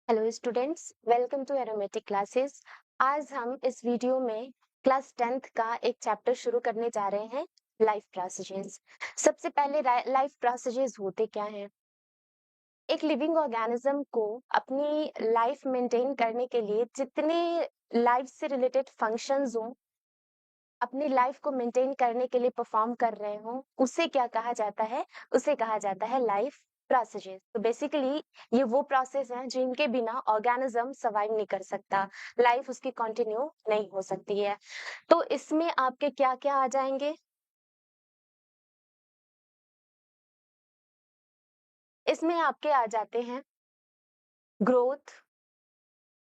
Hello students, welcome to Aromatic Classes. आज हम इस वीडियो में क्लास 10th का एक चैप्टर शुरू करने जा रहे हैं, लाइफ प्रोसेजेस। सबसे पहले लाइफ प्रोसेजेस होते क्या हैं? एक लिविंग ऑर्गेनिज्म को अपनी लाइफ मेंटेन करने के लिए जितने लाइफ से रिलेटेड फंक्शंस हों, अपनी लाइफ को मेंटेन करने के लिए परफॉर्म कर रहे हो, उसे क्या कहा जाता है? उसे कहा जाता है लाइफ प्रोसेसेस। तो बेसिकली ये वो प्रोसेस हैं जिनके बिना ऑर्गेनिज्म सर्वाइव नहीं कर सकता, लाइफ उसकी कंटिन्यू नहीं हो सकती है। तो इसमें आपके क्या क्या आ जाएंगे? इसमें आपके आ जाते हैं growth,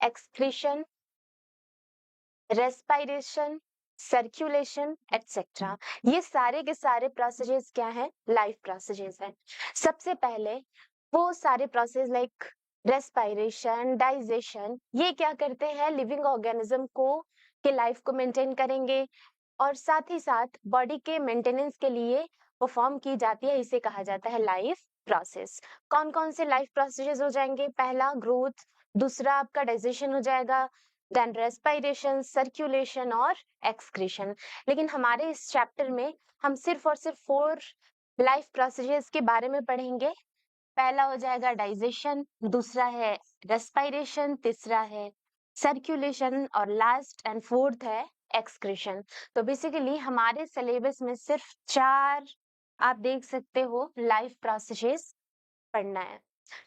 excretion, respiration, circulation etcetera. ये सारे के सारे प्रोसेसेस क्या है? लाइफ प्रोसेसेस हैं। सबसे पहले वो सारे प्रोसेस लाइक रेस्पिरेशन, डाइजेशन, ये क्या करते हैं? लिविंग ऑर्गेनिज्म को के लाइफ को मेंटेन करेंगे और साथ ही साथ बॉडी के मेंटेनेंस के लिए परफॉर्म की जाती है। इसे कहा जाता है लाइफ प्रोसेस। कौन कौन से लाइफ प्रोसेसेस हो जाएंगे? पहला ग्रोथ, दूसरा आपका डाइजेशन हो जाएगा, देन रेस्पिरेशन, सर्कुलेशन और एक्सक्रीशन। लेकिन हमारे इस चैप्टर में हम सिर्फ और सिर्फ 4 लाइफ प्रोसेसेस के बारे में पढ़ेंगे। पहला हो जाएगा डाइजेशन, दूसरा है रेस्पिरेशन, तीसरा है सर्कुलेशन और लास्ट एंड फोर्थ है एक्सक्रीशन। तो बेसिकली हमारे सिलेबस में सिर्फ 4 आप देख सकते हो लाइफ प्रोसेसेस पढ़ना है।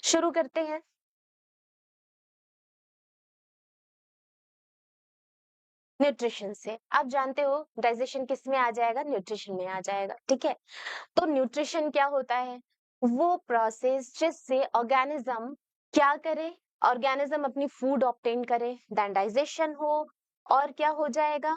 शुरू करते हैं। न्यूट्रिशन से। आप जानते हो डाइजेशन किस में आ जाएगा? न्यूट्रिशन में आ जाएगा, ठीक है। तो न्यूट्रिशन क्या होता है? वो प्रोसेस जिससे ऑर्गेनिज्म क्या करे? ऑर्गेनिज्म अपनी फूड ऑब्टेन करे, देन डाइजेशन हो और क्या हो जाएगा?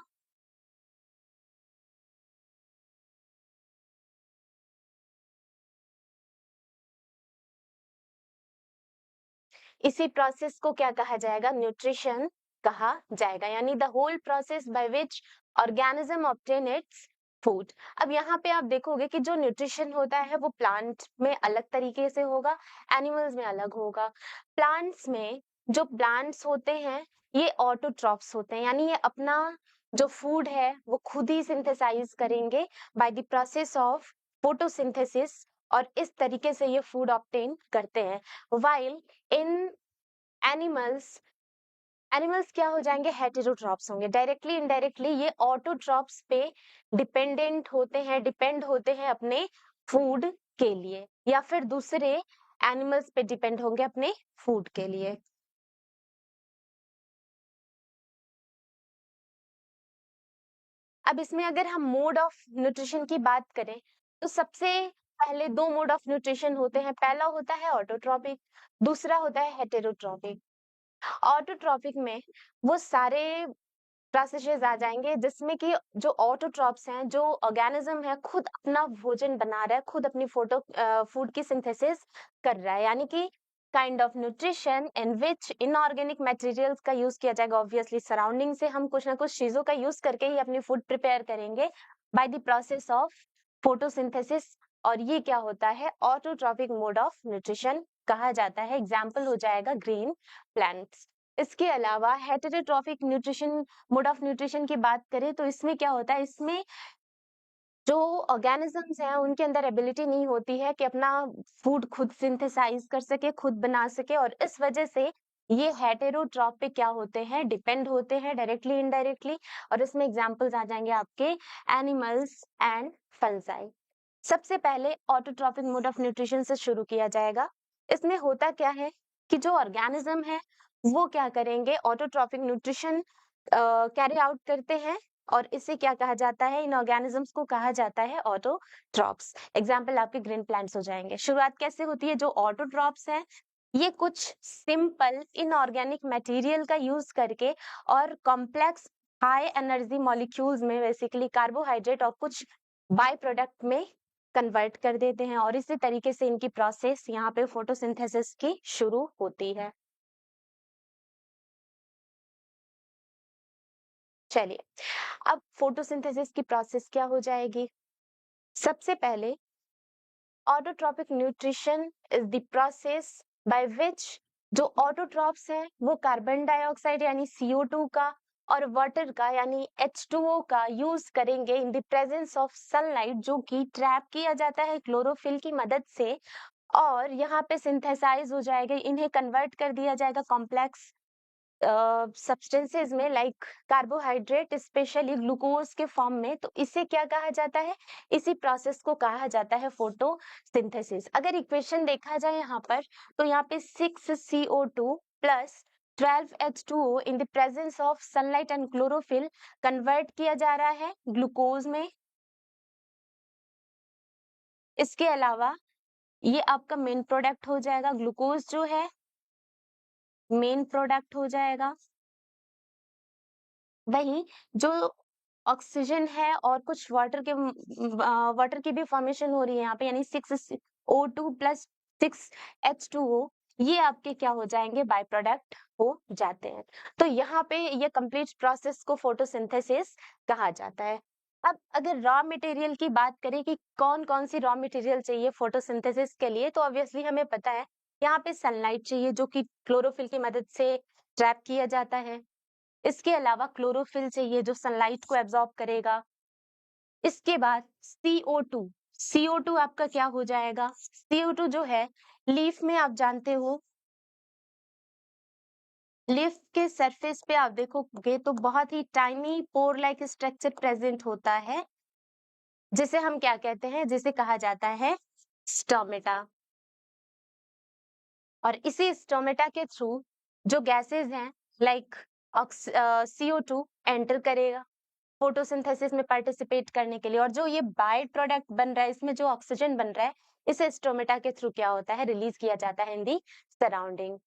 इसी प्रोसेस को क्या कहा जाएगा? न्यूट्रिशन कहा जाएगा, यानी the whole process by which organism obtain its food. अब यहाँ पे आप देखोगे कि जो न्यूट्रिशन होता है वो प्लांट में अलग तरीके से होगा, एनिमल्स में अलग होगा। प्लांट्स में जो प्लांट्स होते हैं ये ऑटोट्रॉफ्स होते हैं, यानी ये अपना जो फूड है वो खुद ही सिंथेसाइज करेंगे by the process of photosynthesis, और इस तरीके से ये फूड ऑब्टेन करते हैं। वाइल इन एनिमल्स, एनिमल्स क्या हो जाएंगे? हेटेरोट्रॉप्स होंगे। डायरेक्टली इनडायरेक्टली ये ऑटोट्रॉप्स पे डिपेंडेंट होते हैं, डिपेंड होते हैं अपने फूड के लिए, या फिर दूसरे एनिमल्स पे डिपेंड होंगे अपने फूड के लिए। अब इसमें अगर हम मोड ऑफ न्यूट्रिशन की बात करें तो सबसे पहले 2 मोड ऑफ न्यूट्रिशन होते हैं। पहला होता है ऑटोट्रॉपिक, दूसरा होता है हेटेरोट्रॉपिक। ऑटोट्रॉपिक में वो सारे प्रोसेसेस आ जाएंगे जिसमें कि जो ऑटोट्रॉप्स हैं, जो ऑर्गेनिज्म है खुद अपना भोजन बना रहा है, खुद अपनी फूड की सिंथेसिस कर रहा है, यानी कि kind of nutrition in which inorganic materials का यूज किया जाएगा। ऑब्वियसली सराउंडिंग से हम कुछ ना कुछ चीजों का यूज करके ही अपनी फूड प्रिपेयर करेंगे by the process of photosynthesis. और ये क्या होता है? ऑटोट्रॉपिक मोड ऑफ न्यूट्रिशन कहा जाता है। एग्जाम्पल हो जाएगा ग्रीन प्लांट्स। इसके अलावा heterotrophic nutrition, mode of nutrition की बात करें तो इसमें क्या होता है? इसमें जो ऑर्गेनिजम्स हैं उनके अंदर एबिलिटी नहीं होती है कि अपना फूड खुद सिंथेसाइज कर सके, खुद बना सके, और इस वजह से ये हेटेरोट्रॉप पे क्या होते हैं? डिपेंड होते हैं डायरेक्टली इनडायरेक्टली। और इसमें एग्जांपल्स आ जाएंगे आपके एनिमल्स एंड फंजाई। सबसे पहले ऑटोट्रॉपिक मोड ऑफ न्यूट्रिशन से शुरू किया जाएगा। इसमें होता क्या है कि जो ऑर्गेनिज्म है वो क्या करेंगे? ऑटोट्रॉपिक न्यूट्रिशन कैरी आउट करते हैं, और इसे क्या कहा जाता है? इन ऑर्गेनिजम्स को कहा जाता है ऑटोट्रॉप्स। एग्जाम्पल आपके ग्रीन प्लांट्स हो जाएंगे। शुरुआत कैसे होती है? जो ऑटोट्रॉप्स है ये कुछ सिंपल इनऑर्गेनिक मटेरियल का यूज करके और कॉम्प्लेक्स हाई एनर्जी मॉलिक्यूल्स में बेसिकली कार्बोहाइड्रेट और कुछ बाय प्रोडक्ट में कन्वर्ट कर देते हैं, और इसी तरीके से इनकी प्रोसेस यहाँ पे फोटोसिंथेसिस की शुरू होती है। चलिए, अब फोटोसिंथेसिस की प्रोसेस क्या हो जाएगी? सबसे पहले autotrophic nutrition is the process by which जो ऑटोट्रॉप्स हैं वो कार्बन डाइऑक्साइड यानी CO2 का और वाटर का यानी H2O का यूज करेंगे in the presence of sunlight, जो कि ट्रैप किया जाता है क्लोरोफिल की मदद से, और यहाँ पे सिंथेसाइज हो जाएगा, इन्हें कन्वर्ट कर दिया जाएगा कॉम्प्लेक्स सब्सटेंसेस में, लाइक कार्बोहाइड्रेट स्पेशली ग्लूकोज के फॉर्म में। तो इसे क्या कहा जाता है, इसी प्रोसेस को कहा जाता है फोटोसिंथेसिस। अगर इक्वेशन देखा जाए यहाँ पर, तो यहाँ पे 6CO2 plus 12H2O in the presence of sunlight and chlorophyll convert किया जा रहा है ग्लूकोज में। इसके अलावा ये आपका मेन प्रोडक्ट हो जाएगा, ग्लूकोज जो है मेन प्रोडक्ट हो जाएगा। वहीं जो ऑक्सीजन है और कुछ वाटर की भी फॉर्मेशन हो रही है यहाँ पे, यानी 6O2 प्लस 6H2O, ये आपके क्या हो जाएंगे, बाय प्रोडक्ट हो जाते हैं। तो यहाँ पे ये कंप्लीट प्रोसेस को फोटोसिंथेसिस कहा जाता है। अब अगर रॉ मटेरियल की बात करें कि कौन कौन सी रॉ मटेरियल चाहिए फोटोसिंथेसिस के लिए, तो ऑब्वियसली हमें पता है यहाँ पे सनलाइट चाहिए, जो कि क्लोरोफिल की मदद से ट्रैप किया जाता है। इसके अलावा क्लोरोफिल चाहिए जो सनलाइट को एब्जॉर्ब करेगा। इसके बाद CO2 आपका क्या हो जाएगा, CO2 जो है लीफ में आप जानते हो, लीफ के सरफेस पे आप देखोगे तो बहुत ही tiny pore like structure present होता है, जिसे हम क्या कहते हैं, जिसे कहा जाता है स्टोमेटा। और इसी स्टोमेटा के थ्रू जो गैसेस हैं लाइक CO2 एंटर करेगा फोटोसिंथेसिस में पार्टिसिपेट करने के लिए, और जो ये बाय प्रोडक्ट बन रहा है, इसमें जो ऑक्सीजन बन रहा है, इसे स्टोमेटा के थ्रू क्या होता है, रिलीज किया जाता है इन दी सराउंडिंग।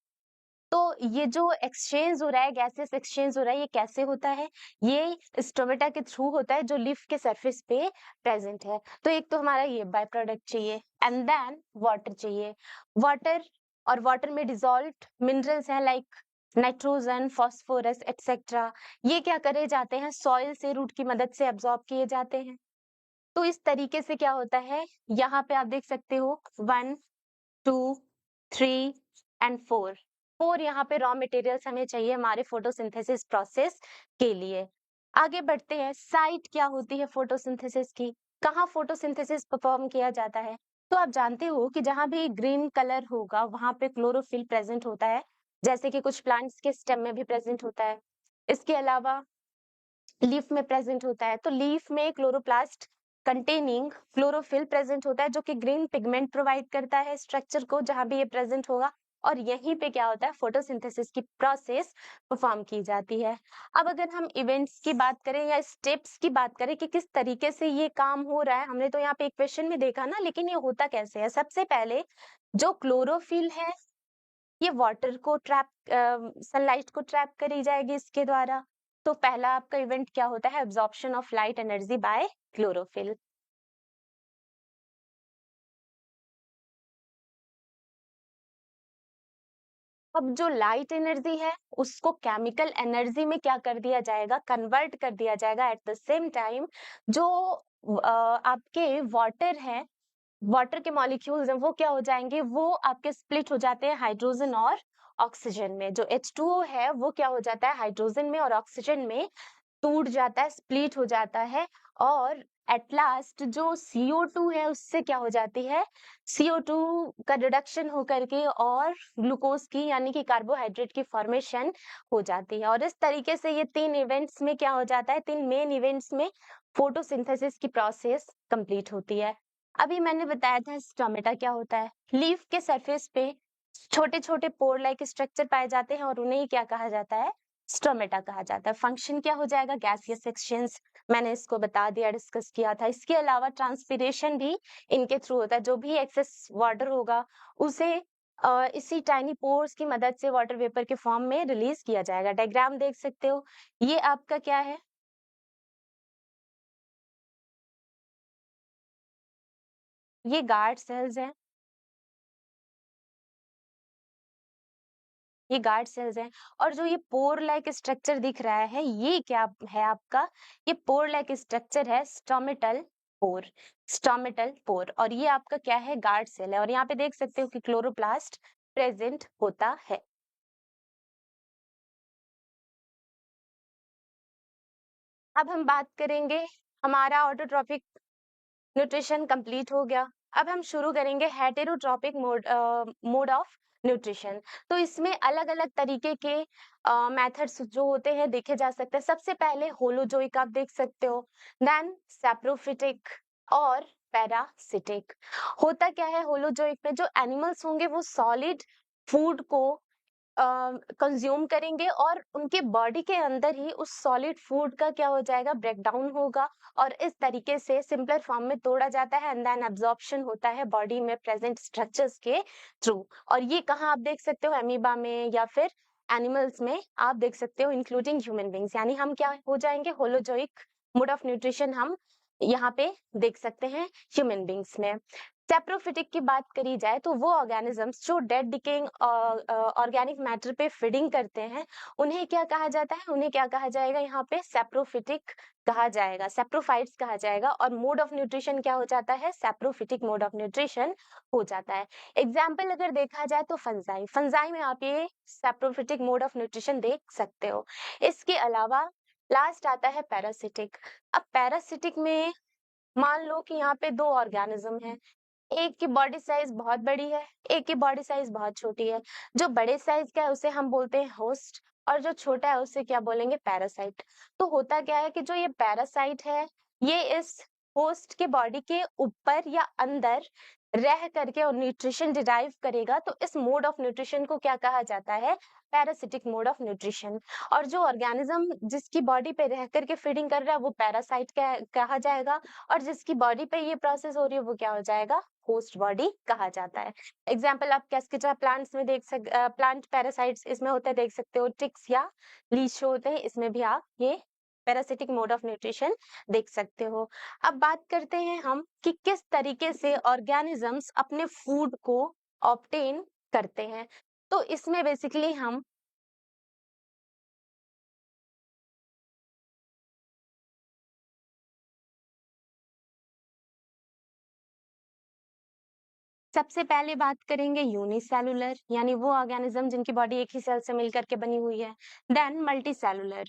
तो ये जो एक्सचेंज हो रहा है, गैसेस एक्सचेंज हो रहा है, ये कैसे होता है, ये स्टोमेटा के थ्रू होता है जो लीफ के सरफेस पे प्रेजेंट है। तो एक तो हमारा ये बाय प्रोडक्ट चाहिए, एंड देन वाटर चाहिए। वाटर और वाटर में डिसॉल्व्ड मिनरल्स हैं लाइक नाइट्रोजन, फास्फोरस एक्सेट्रा, ये क्या करे जाते हैं, सॉइल से रूट की मदद से एब्जॉर्ब किए जाते हैं। तो इस तरीके से क्या होता है, यहाँ पे आप देख सकते हो 1 2 3 एंड 4, 4 यहाँ पे रॉ मटेरियल्स हमें चाहिए हमारे फोटोसिंथेसिस प्रोसेस के लिए। आगे बढ़ते हैं, साइट क्या होती है फोटोसिंथेसिस की, कहाँ फोटोसिंथेसिस परफॉर्म किया जाता है। तो आप जानते हो कि जहाँ भी ग्रीन कलर होगा वहां पे क्लोरोफिल प्रेजेंट होता है, जैसे कि कुछ प्लांट्स के स्टेम में भी प्रेजेंट होता है। इसके अलावा लीफ में प्रेजेंट होता है, तो लीफ में क्लोरोप्लास्ट कंटेनिंग क्लोरोफिल प्रेजेंट होता है, जो कि ग्रीन पिगमेंट प्रोवाइड करता है स्ट्रक्चर को जहां भी ये प्रेजेंट होगा, और यहीं पे क्या होता है, फोटोसिंथेसिस की प्रोसेस परफॉर्म की जाती है। अब अगर हम इवेंट्स की बात करें या स्टेप्स की बात करें कि किस तरीके से ये काम हो रहा है, हमने तो यहाँ पे इक्वेशन में देखा ना, लेकिन ये होता कैसे है। सबसे पहले जो क्लोरोफिल है ये वाटर को ट्रैप, सनलाइट को ट्रैप करी जाएगी इसके द्वारा। तो पहला आपका इवेंट क्या होता है, absorption of light energy by chlorophyll. अब जो लाइट एनर्जी है उसको केमिकल एनर्जी में क्या कर दिया जाएगा, कन्वर्ट कर दिया जाएगा। एट द सेम टाइम जो आपके वाटर है, वाटर के मॉलिक्यूल्स हैं, वो क्या हो जाएंगे, वो आपके स्प्लिट हो जाते हैं हाइड्रोजन और ऑक्सीजन में। जो H2O है वो क्या हो जाता है, हाइड्रोजन में और ऑक्सीजन में टूट जाता है, स्प्लिट हो जाता है, और एट लास्ट जो CO2 है उससे क्या हो जाती है, CO2 का रिडक्शन होकर के और ग्लूकोज की यानी कि कार्बोहाइड्रेट की फॉर्मेशन हो जाती है। और इस तरीके से ये तीन इवेंट्स में क्या हो जाता है, तीन मेन इवेंट्स में फोटोसिंथेसिस की प्रोसेस कंप्लीट होती है। अभी मैंने बताया था स्टोमेटा क्या होता है, लीफ के सरफेस पे छोटे छोटे पोर लाइक स्ट्रक्चर पाए जाते हैं और उन्हें क्या कहा जाता है, स्टोमेटा कहा जाता है। फंक्शन क्या हो जाएगा, गैसियस एक्सचेंज, मैंने इसको बता दिया, डिस्कस किया था। इसके अलावा ट्रांसपीरेशन भी इनके थ्रू होता है, जो भी एक्सेस वाटर होगा उसे इसी टाइनी पोर्स की मदद से वाटर वेपर के फॉर्म में रिलीज किया जाएगा। डायग्राम देख सकते हो, ये आपका क्या है, ये गार्ड सेल्स हैं, ये गार्ड सेल्स हैं। और जो ये पोर लाइक स्ट्रक्चर दिख रहा है, ये क्या है आपका, ये पोर लाइक स्ट्रक्चर है स्टोमेटल पोर, और ये आपका क्या है, गार्ड सेल है। और यहाँ पे देख सकते हो कि क्लोरोप्लास्ट प्रेजेंट होता है। अब हम बात करेंगे, हमारा ऑटोट्रॉपिक न्यूट्रिशन कंप्लीट हो गया। अब हम शुरू करेंगे हेटेरोट्रॉपिक मोड ऑफ न्यूट्रिशन। तो इसमें अलग-अलग तरीके के मेथड्स जो होते हैं देखे जा सकते हैं। सबसे पहले होलोजोइक आप देख सकते हो, देन सैप्रोफिटिक और पैरासिटिक। होता क्या है होलोजोइक में, जो एनिमल्स होंगे वो सॉलिड फूड को कंज्यूम करेंगे और उनके बॉडी के अंदर ही उस सॉलिड फूड का क्या हो जाएगा, ब्रेकडाउन होगा और इस तरीके से सिंपलर फॉर्म में तोड़ा जाता है एंड देन एब्जॉर्प्शन होता है बॉडी में प्रेजेंट स्ट्रक्चर्स के थ्रू। और ये कहाँ आप देख सकते हो, एमीबा में या फिर एनिमल्स में आप देख सकते हो, इंक्लूडिंग ह्यूमन बींग्स। यानी हम क्या हो जाएंगे, होलोजोइक मोड ऑफ न्यूट्रिशन हम यहाँ पे देख सकते हैं ह्यूमन बींग्स में। सैप्रोफिटिक की बात करी जाए तो वो ऑर्गेनिजम्स जो डेड डिकेइंग ऑर्गेनिक मैटर पे फीडिंग करते हैं, उन्हें क्या कहा जाता है, उन्हें क्या कहा जाएगा, यहाँ पे सैप्रोफिटिक कहा जाएगा, सैप्रोफाइट्स कहा जाएगा। और मोड ऑफ न्यूट्रिशन क्या हो जाता है, सैप्रोफिटिक मोड ऑफ न्यूट्रिशन हो जाता है। एग्जाम्पल अगर देखा जाए तो फंजाई, फंजाई में आप ये सैप्रोफिटिक मोड ऑफ न्यूट्रिशन देख सकते हो। इसके अलावा लास्ट आता है पैरासिटिक। अब पैरासिटिक में मान लो कि यहाँ पे दो ऑर्गेनिज्म है, एक की बॉडी साइज बहुत बड़ी है, एक की बॉडी साइज बहुत छोटी है। जो बड़े साइज का है उसे हम बोलते हैं होस्ट और जो छोटा है उसे क्या बोलेंगे, पैरासाइट। तो होता क्या है कि जो ये पैरासाइट है, ये इस होस्ट के बॉडी के ऊपर या अंदर रह करके और न्यूट्रिशन डिराइव करेगा। तो इस मोड ऑफ न्यूट्रिशन को क्या कहा जाता है, पैरासिटिक मोड ऑफ न्यूट्रिशन। और जो ऑर्गेनिज्म जिसकी बॉडी पे रह करके फीडिंग कर रहा है वो पैरासाइट कहा जाएगा। और जिसकी बॉडी पे ये प्रोसेस हो रही है वो क्या हो जाएगा, होस्ट बॉडी कहा जाता है। एग्जाम्पल आप कैस्केटा प्लांट्स में प्लांट पैरासाइट्स इसमें होते हैं, देख सकते हो टिक्स या लीच होते हैं, इसमें भी आप ये पैरासिटिक मोड ऑफ न्यूट्रिशन देख सकते हो। अब बात करते हैं हम कि किस तरीके से ऑर्गेनिजम्स अपने फूड को ऑब्टेन करते हैं। तो इसमें बेसिकली हम सबसे पहले बात करेंगे यूनिसेलुलर, यानी वो ऑर्गेनिज्म जिनकी बॉडी एक ही सेल से मिलकर के बनी हुई है। Then multicellular,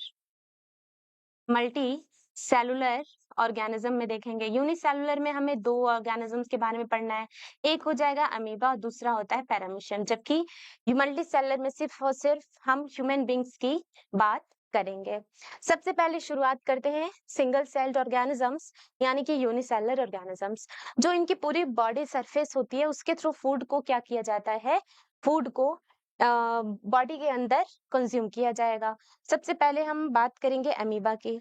multicellular organism में देखेंगे। यूनिसेलुलर में हमें दो ऑर्गेनिजम्स के बारे में पढ़ना है, एक हो जाएगा अमीबा और दूसरा होता है पैरामीशियम। जबकि मल्टी सेलुलर में सिर्फ और सिर्फ हम ह्यूमन बींग्स की बात करेंगे। सबसे पहले शुरुआत करते हैं सिंगल सेल्ड ऑर्गेनिजम्स यानी कि यूनिसेलुलर ऑर्गेनिजम्स। जो इनकी पूरी बॉडी सरफेस होती है उसके थ्रू फूड को क्या किया जाता है, फूड को बॉडी के अंदर कंज्यूम किया जाएगा। सबसे पहले हम बात करेंगे अमीबा की।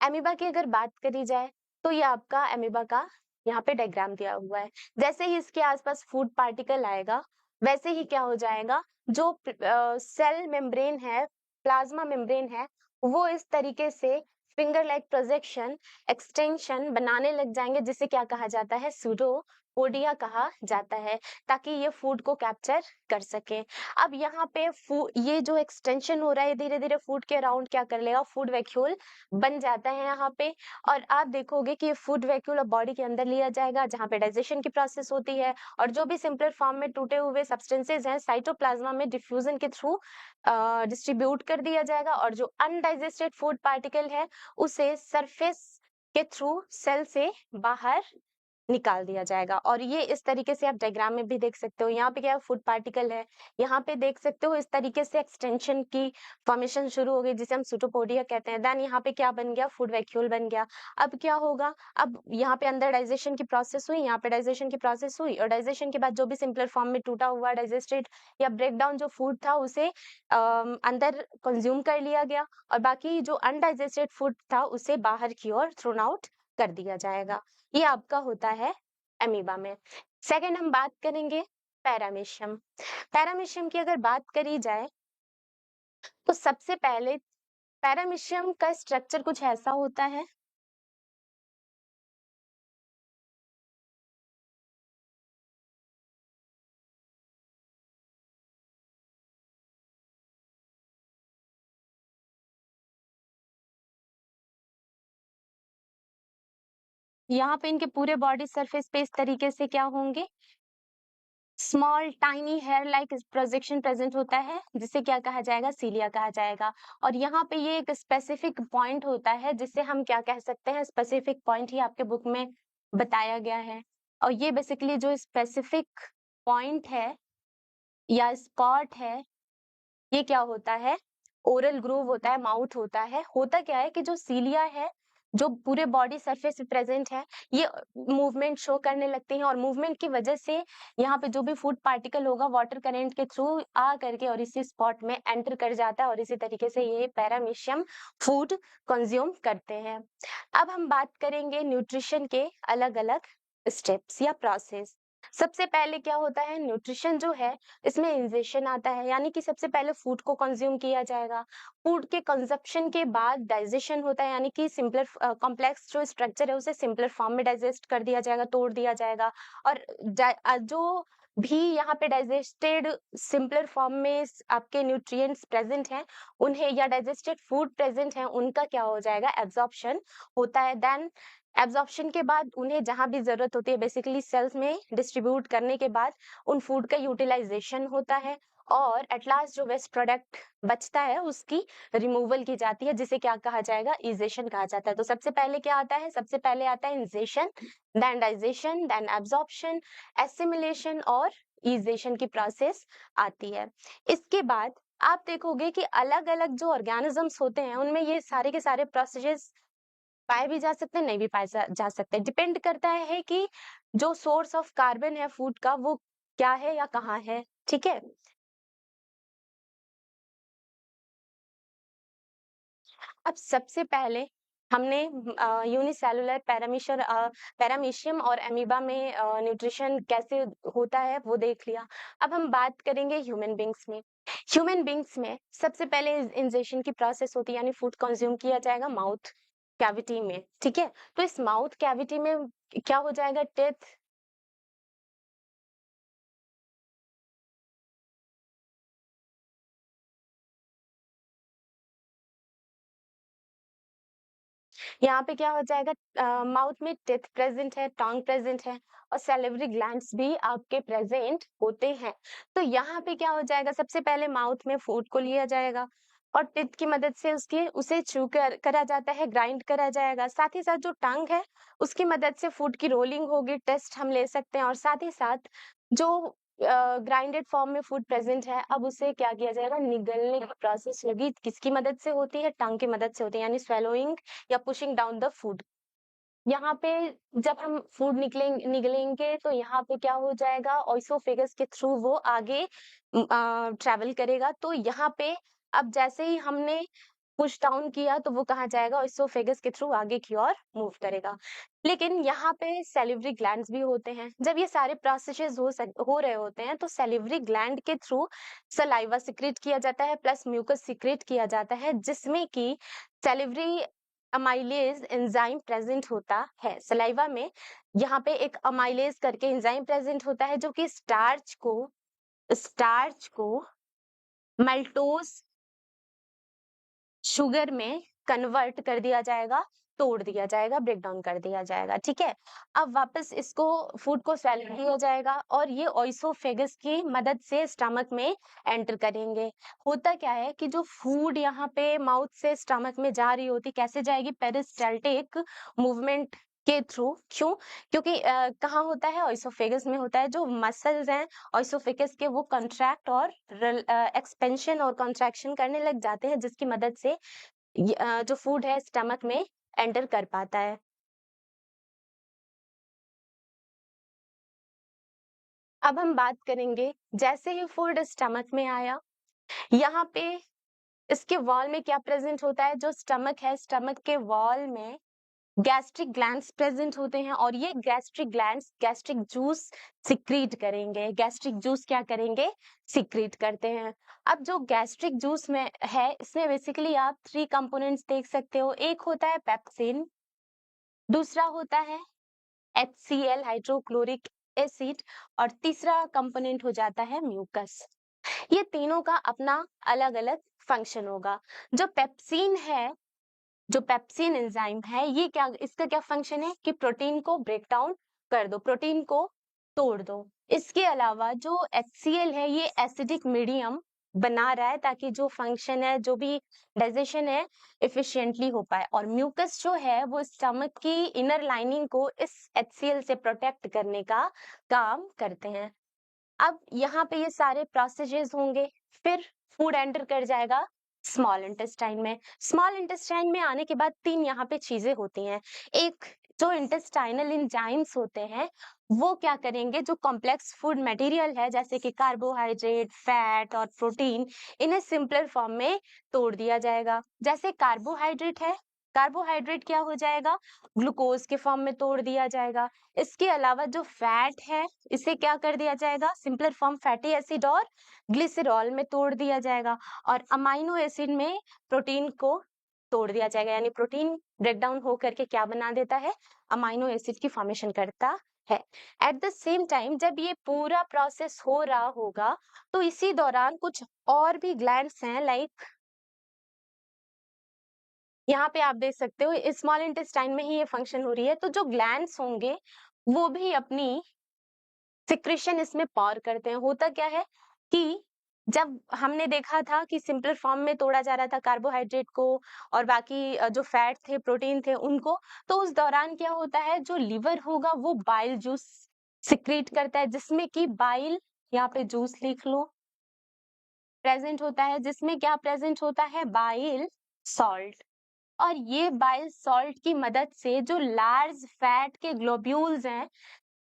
अमीबा की अगर बात करी जाए तो ये आपका अमीबा का यहाँ पे डायग्राम दिया हुआ है। जैसे ही इसके आसपास फूड पार्टिकल आएगा, वैसे ही क्या हो जाएगा, जो सेल मेम्ब्रेन है, प्लाज्मा मेम्ब्रेन है, वो इस तरीके से फिंगर लाइक प्रोजेक्शन, एक्सटेंशन बनाने लग जाएंगे, जिसे क्या कहा जाता है, सूडोपोडिया कहा जाता है, ताकि ये फूड को कैप्चर कर सके। अब यहाँ पे ये जो एक्सटेंशन हो रहा है धीरे धीरे फूड के अराउंड क्या कर लेगा, फूड वैक्यूल बन जाता है यहाँ पे। और आप देखोगे कि फूड वैक्यूल बॉडी के अंदर लिया जाएगा जहाँ पे डाइजेशन की प्रोसेस होती है। और जो भी सिंपलर फॉर्म में टूटे हुए सब्सटेंसेज हैं साइटोप्लाज्मा में डिफ्यूजन के थ्रू डिस्ट्रीब्यूट कर दिया जाएगा। और जो अनडाइजेस्टेड फूड पार्टिकल है उसे सरफेस के थ्रू सेल से बाहर निकाल दिया जाएगा। और ये इस तरीके से आप डायग्राम में भी देख सकते हो। यहाँ पे क्या फूड पार्टिकल है, यहाँ पे देख सकते हो इस तरीके से एक्सटेंशन की फॉर्मेशन शुरू हो गई, जिसे हम सूडोपोडिया कहते हैं। देन यहाँ पे क्या बन गया, फूड वैक्यूल बन गया। अब क्या होगा, अब यहाँ पे अंदर डाइजेशन की प्रोसेस हुई, यहाँ पे डाइजेशन की प्रोसेस हुई, और डाइजेशन के बाद जो भी सिंपलर फॉर्म में टूटा हुआ डाइजेस्टेड या ब्रेकडाउन जो फूड था उसे अंदर कंज्यूम कर लिया गया, और बाकी जो अनडाइजेस्टेड फूड था उसे बाहर की ओर थ्रोन आउट कर दिया जाएगा। ये आपका होता है अमीबा में। सेकंड हम बात करेंगे पैरामीशियम। पैरामीशियम की अगर बात करी जाए तो सबसे पहले पैरामीशियम का स्ट्रक्चर कुछ ऐसा होता है। यहाँ पे इनके पूरे बॉडी सरफेस पे इस तरीके से क्या होंगे, small tiny hair like projection present होता है, जिसे क्या कहा जाएगा, सीलिया कहा जाएगा। और यहाँ पे ये एक स्पेसिफिक पॉइंट होता है, जिसे हम क्या कह सकते हैं, स्पेसिफिक पॉइंट ही आपके बुक में बताया गया है। और ये बेसिकली जो स्पेसिफिक पॉइंट है या स्पॉट है, ये क्या होता है, ओरल ग्रूव होता है, माउथ होता है। होता क्या है कि जो सीलिया है, जो पूरे बॉडी सरफेस पे प्रेजेंट है, ये मूवमेंट शो करने लगती हैं, और मूवमेंट की वजह से यहाँ पे जो भी फूड पार्टिकल होगा वाटर करंट के थ्रू आ करके और इसी स्पॉट में एंटर कर जाता है, और इसी तरीके से ये पैरामीशियम फूड कंज्यूम करते हैं। अब हम बात करेंगे न्यूट्रिशन के अलग अलग स्टेप्स या प्रोसेस। सबसे पहले क्या होता है, न्यूट्रिशन जो है इसमें इंजेशन आता है, यानी कि सबसे पहले फूड को कंज्यूम किया जाएगा। फूड के कंजप्शन के बाद डाइजेशन होता है, यानी कि सिंपलर कॉम्प्लेक्स जो स्ट्रक्चर है उसे सिंपलर फॉर्म में डाइजेस्ट कर दिया जाएगा, तोड़ दिया जाएगा। और जो भी यहाँ पे डाइजेस्टेड सिंपलर फॉर्म में आपके न्यूट्रिएंट्स प्रेजेंट हैं, उन्हें या डाइजेस्टेड फूड प्रेजेंट है, उनका क्या हो जाएगा, एब्जॉर्प्शन होता है। देन एब्जॉर्प्शन के बाद उन्हें जहां भी जरूरत होती है बेसिकली सेल्स में डिस्ट्रीब्यूट करने के बाद उन फूड का यूटिलाइजेशन होता है, और एट लास्ट जो वेस्ट प्रोडक्ट बचता है उसकी रिमूवल की जाती है, जिसे क्या कहा जाएगा, इजेशन कहा जाता है। तो सबसे पहले क्या आता है, सबसे पहले आता है ingestion, then digestion, then absorption, assimilation और इजेशन की प्रोसेस आती है। इसके बाद आप देखोगे कि अलग अलग जो ऑर्गेनिजम्स होते हैं उनमें ये सारे के सारे प्रोसेस पाए भी जा सकते हैं, नहीं भी पाए जा सकते। डिपेंड करता है कि जो सोर्स ऑफ कार्बन है फूड का वो क्या है या कहाँ है, ठीक है। अब सबसे पहले हमने यूनिसेलुलर पैरामीशियम और अमीबा में न्यूट्रिशन कैसे होता है वो देख लिया। अब हम बात करेंगे ह्यूमन बींग्स में। ह्यूमन बींग्स में सबसे पहले इंजेशन की प्रोसेस होती है, यानी फूड कंज्यूम किया जाएगा माउथ कैविटी में, ठीक है। तो इस माउथ कैविटी में क्या हो जाएगा, टेथ, यहाँ पे क्या हो जाएगा, माउथ में टिथ प्रेजेंट है, टंग प्रेजेंट है, और सैलिवरी ग्लैंड्स भी आपके प्रेजेंट होते हैं। तो यहाँ पे क्या हो जाएगा, सबसे पहले माउथ में फूड को लिया जाएगा और टिथ की मदद से उसके उसे चू करा जाता है, ग्राइंड करा जाएगा। साथ ही साथ जो टंग है उसकी मदद से फूड की रोलिंग होगी, टेस्ट हम ले सकते हैं। और साथ ही साथ जो ग्राइंडेड फॉर्म में फूड प्रेजेंट है, अब उसे क्या किया जाएगा, निगलने की प्रोसेस होगी। किसकी मदद से होती है, टंग की मदद से होती है, यानी स्वेलोइंग या पुशिंग डाउन द फूड। यहाँ पे जब हम फूड निगलेंगे तो यहाँ पे क्या हो जाएगा, ओइसोफेगस के थ्रू वो आगे ट्रेवल करेगा। तो यहाँ पे अब जैसे ही हमने पुश डाउन किया तो वो कहाँ जाएगा, ओइसोफेगस के थ्रू आगे की ओर मूव करेगा। लेकिन यहाँ पे सैलिवरी ग्लैंड्स भी होते हैं। जब ये सारे प्रोसेसेस हो रहे होते हैं तो सैलिवरी ग्लैंड के थ्रू सलाइवा सिक्रेट किया जाता है, प्लस म्यूकस सिक्रेट किया जाता है, जिसमें कि सैलिवरी अमाइलेज एंजाइम प्रेजेंट होता है सलाइवा में। यहाँ पे एक अमाइलेज करके एंजाइम प्रेजेंट होता है, जो कि स्टार्च को मेल्टोज शुगर में कन्वर्ट कर दिया जाएगा, तोड़ दिया जाएगा, ब्रेक डाउन कर दिया जाएगा, ठीक है। अब वापस इसको फूड को swallow किया जाएगा और ये ओइसोफेगस की मदद से स्टमक में एंटर करेंगे। होता क्या है कि जो फूड यहाँ पे माउथ से स्टमक में जा रही होती, कैसे जाएगी, पेरिस्टाल्टिक मूवमेंट के थ्रू। क्यों? क्योंकि कहाँ होता है, ओइसोफेगस में होता है। जो मसल्स हैं ओइसोफेगस के वो कंट्रैक्ट और एक्सपेंशन और कॉन्ट्रैक्शन करने लग जाते हैं, जिसकी मदद से जो फूड है स्टमक में एंटर कर पाता है। अब हम बात करेंगे, जैसे ही फूड स्टमक में आया, यहाँ पे इसके वॉल में क्या प्रेजेंट होता है, जो स्टमक है स्टमक के वॉल में गैस्ट्रिक ग्लैंड्स प्रेजेंट होते हैं, और ये gastric glands gastric juice secrete करेंगे। गैस्ट्रिक जूस क्या करेंगे, सिक्रीट करते हैं। अब जो गैस्ट्रिक जूस में है, इसमें बेसिकली आप 3 कंपोनेंट्स देख सकते हो। एक होता है पेप्सिन, दूसरा होता है HCl हाइड्रोक्लोरिक एसिड, और तीसरा कंपोनेंट हो जाता है म्यूकस। ये तीनों का अपना अलग अलग फंक्शन होगा। जो पेप्सिन है, जो पेप्सिन एंजाइम है, ये क्या, इसका क्या फंक्शन है कि प्रोटीन को ब्रेक डाउन कर दो, प्रोटीन को तोड़ दो। इसके अलावा जो HCl है ये एसिडिक मीडियम बना रहा है ताकि जो फंक्शन है, जो भी डाइजेशन है एफिशिएंटली हो पाए, और म्यूकस जो है वो स्टमक की इनर लाइनिंग को इस HCl से प्रोटेक्ट करने का काम करते हैं। अब यहाँ पे ये सारे प्रोसेसेस होंगे, फिर फूड एंटर कर जाएगा स्मॉल इंटेस्टाइन में। स्मॉल इंटेस्टाइन में आने के बाद 3 यहाँ पे चीजें होती हैं। एक, जो इंटेस्टाइनल एंजाइम्स होते हैं वो क्या करेंगे, जो कॉम्प्लेक्स फूड मटेरियल है जैसे कि कार्बोहाइड्रेट, फैट और प्रोटीन, इन्हें सिंपलर फॉर्म में तोड़ दिया जाएगा। जैसे कार्बोहाइड्रेट है, कार्बोहाइड्रेट क्या हो जाएगा, ग्लूकोज के फॉर्म में तोड़ दिया जाएगा। इसके अलावा जो फैट है इसे क्या कर दिया जाएगा, सिंपलर फॉर्म फैटी एसिड और ग्लिसरॉल में तोड़ दिया जाएगा। और अमाइनो एसिड में प्रोटीन को तोड़ दिया जाएगा, यानी प्रोटीन ब्रेक डाउन हो करके क्या बना देता है, अमाइनो एसिड की फॉर्मेशन करता है। एट द सेम टाइम जब ये पूरा प्रोसेस हो रहा होगा तो इसी दौरान कुछ और भी ग्लैंड्स हैं, लाइक यहाँ पे आप देख सकते हो स्मॉल इंटेस्टाइन में ही ये फंक्शन हो रही है, तो जो ग्लैंड्स होंगे वो भी अपनी सिक्रेशन इसमें पॉर करते हैं। होता क्या है कि जब हमने देखा था कि सिंपलर फॉर्म में तोड़ा जा रहा था कार्बोहाइड्रेट को और बाकी जो फैट थे, प्रोटीन थे उनको, तो उस दौरान क्या होता है, जो लिवर होगा वो बाइल जूस सिक्रीट करता है, जिसमें कि बाइल, यहाँ पे जूस लिख लो, प्रेजेंट होता है, जिसमें क्या प्रेजेंट होता है, बाइल सॉल्ट। और ये बाइल सॉल्ट की मदद से जो लार्ज फैट के ग्लोब्यूल्स हैं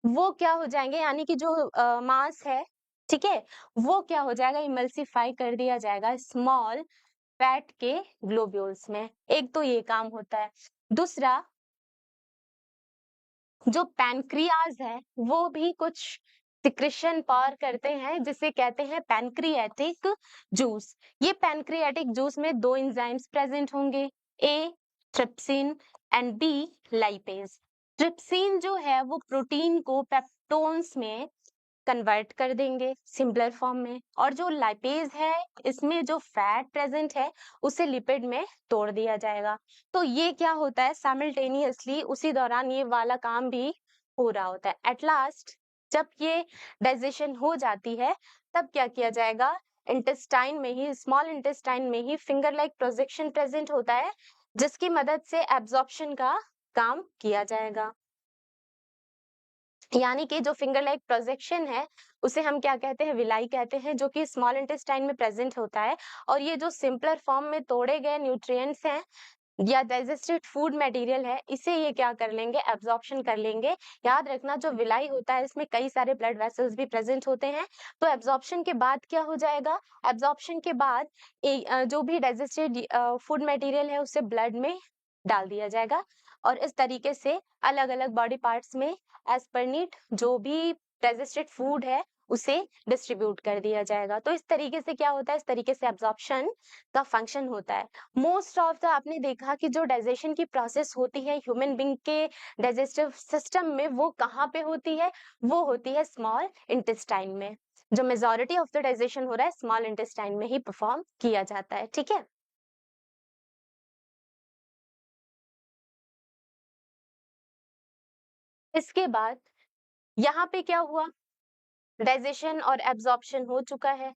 वो क्या हो जाएंगे, यानी कि जो मास है, ठीक है, वो क्या हो जाएगा, इमल्सिफाई कर दिया जाएगा स्मॉल फैट के ग्लोब्यूल्स में। एक तो ये काम होता है। दूसरा, जो पैनक्रियाज है वो भी कुछ सिक्रेशन पार करते हैं जिसे कहते हैं पैनक्रियाटिक जूस। ये पैनक्रियाटिक जूस में 2 एंजाइम्स प्रेजेंट होंगे, A trypsin and B lipase. Trypsin जो है वो प्रोटीन को पेप्टोन्स में कन्वर्ट कर देंगे सिंपलर फॉर्म में, और जो लाइपेज है इसमें जो फैट प्रेजेंट है उसे लिपिड में तोड़ दिया जाएगा। तो ये क्या होता है, साइमल्टेनियसली उसी दौरान ये वाला काम भी हो रहा होता है। एट लास्ट जब ये डाइजेशन हो जाती है तब क्या किया जाएगा, इंटेस्टाइन में ही, स्मॉल इंटेस्टाइन में ही फिंगर लाइक प्रोजेक्शन प्रेजेंट होता है जिसकी मदद से एब्जॉर्प्शन का काम किया जाएगा। यानी कि जो फिंगर लाइक प्रोजेक्शन है उसे हम क्या कहते हैं, विलाई कहते हैं, जो कि स्मॉल इंटेस्टाइन में प्रेजेंट होता है। और ये जो सिंपलर फॉर्म में तोड़े गए न्यूट्रिएंट्स हैं या डाइजेस्टेड फूड मटेरियल है, इसे ये क्या कर लेंगे, एब्जॉर्प्शन कर लेंगे। याद रखना जो विलाई होता है इसमें कई सारे ब्लड वेसल्स भी प्रेजेंट होते हैं। तो एब्जॉर्प्शन के बाद क्या हो जाएगा, एब्जॉर्प्शन के बाद जो भी डाइजेस्टेड फूड मटेरियल है उसे ब्लड में डाल दिया जाएगा, और इस तरीके से अलग अलग बॉडी पार्ट्स में एज पर नीड जो भी डाइजेस्टेड फूड है उसे डिस्ट्रीब्यूट कर दिया जाएगा। तो इस तरीके से क्या होता है, इस तरीके से एब्जॉर्प्शन का फंक्शन होता है। मोस्ट ऑफ द आपने देखा कि जो डाइजेशन की प्रोसेस होती है ह्यूमन बीइंग के डाइजेस्टिव सिस्टम में, वो कहाँ पे होती है, वो होती है स्मॉल इंटेस्टाइन में। जो मेजॉरिटी ऑफ द डाइजेशन हो रहा है स्मॉल इंटेस्टाइन में ही परफॉर्म किया जाता है, ठीक है। इसके बाद यहाँ पे क्या हुआ, डाइजेशन और एब्जॉर्प्शन हो चुका है।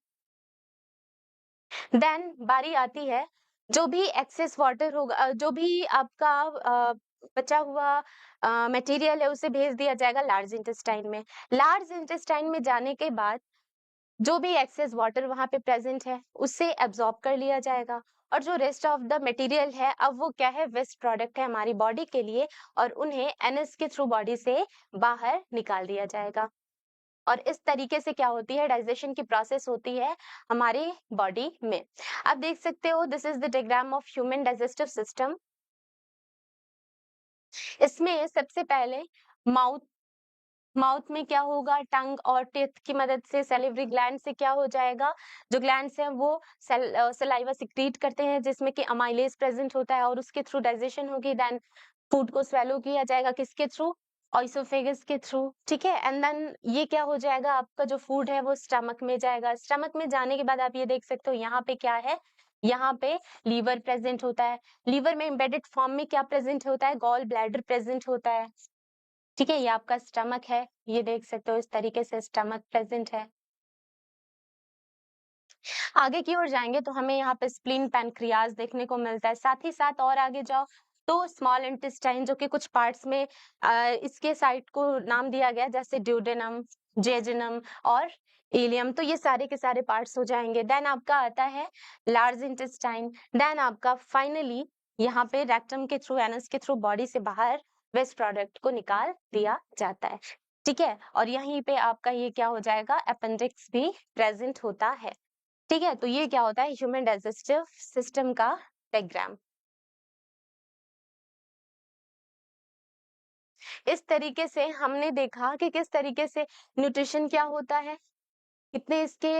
देन बारी आती है, जो भी एक्सेस वाटर होगा, जो भी आपका बचा हुआ मटेरियल है उसे भेज दिया जाएगा लार्ज इंटेस्टाइन में। लार्ज इंटेस्टाइन में जाने के बाद जो भी एक्सेस वाटर वहां पे प्रेजेंट है उसे एब्जॉर्ब कर लिया जाएगा, और जो रेस्ट ऑफ द मटेरियल है अब वो क्या है, वेस्ट प्रोडक्ट है हमारी बॉडी के लिए, और उन्हें एनएस के थ्रू बॉडी से बाहर निकाल दिया जाएगा। और इस तरीके से क्या होती है, डाइजेशन की प्रोसेस होती है हमारी बॉडी में। आप देख सकते हो this is the diagram of human digestive system. इसमें सबसे पहले माउथ, माउथ में क्या होगा, टंग और टीथ की मदद से सैलिवरी ग्लैंड से क्या हो जाएगा, जो ग्लैंड्स हैं वो सलाइवा सिक्रीट करते हैं जिसमें कि अमाइलेज प्रेजेंट होता है, और उसके थ्रू डाइजेशन होगी। देन फूड को स्वेलो किया जाएगा किसके थ्रू, ऑइसोफेगस के थ्रू, ठीक है। एंड देन ये क्या हो जाएगा, आपका जो फूड है वो स्टमक में जाएगा। स्टमक में जाने के बाद आप ये देख सकते हो यहाँ पे क्या है, यहाँ पे लीवर प्रेजेंट होता है। लीवर में एम्बेडेड फॉर्म में क्या प्रेजेंट होता है, गॉल ब्लैडर प्रेजेंट होता है। ठीक है, ये आपका स्टमक है, ये देख सकते हो इस तरीके से स्टमक प्रेजेंट है। आगे की ओर जाएँगे तो हमें यहाँ पे स्प्लीन, पैनक्रियाज़ देखने को मिलता है। साथ ही साथ और आगे जाओ तो स्मॉल इंटेस्टाइन जो कि कुछ पार्ट्स में इसके साइट को नाम दिया गया है, जैसे ड्यूडेनम, जेजुनम और इलियम, तो ये सारे के सारे पार्ट्स हो जाएँगे। देन आपका आता है लार्ज इंटेस्टाइन, देन आपका फाइनली यहाँ पे रेक्टम के थ्रू, एनस के थ्रू बॉडी से बाहर वेस्ट प्रोडक्ट को निकाल दिया जाता है। ठीक है? और यहीं पे आपका ये क्या हो जाएगा, अपेंडिक्स भी प्रेज़ेंट होता है। ठीक है, तो ये क्या होता है, ह्यूमन डाइजेस्टिव सिस्टम का डायग्राम। इस तरीके से हमने देखा कि किस तरीके से न्यूट्रिशन क्या होता है, कितने इसके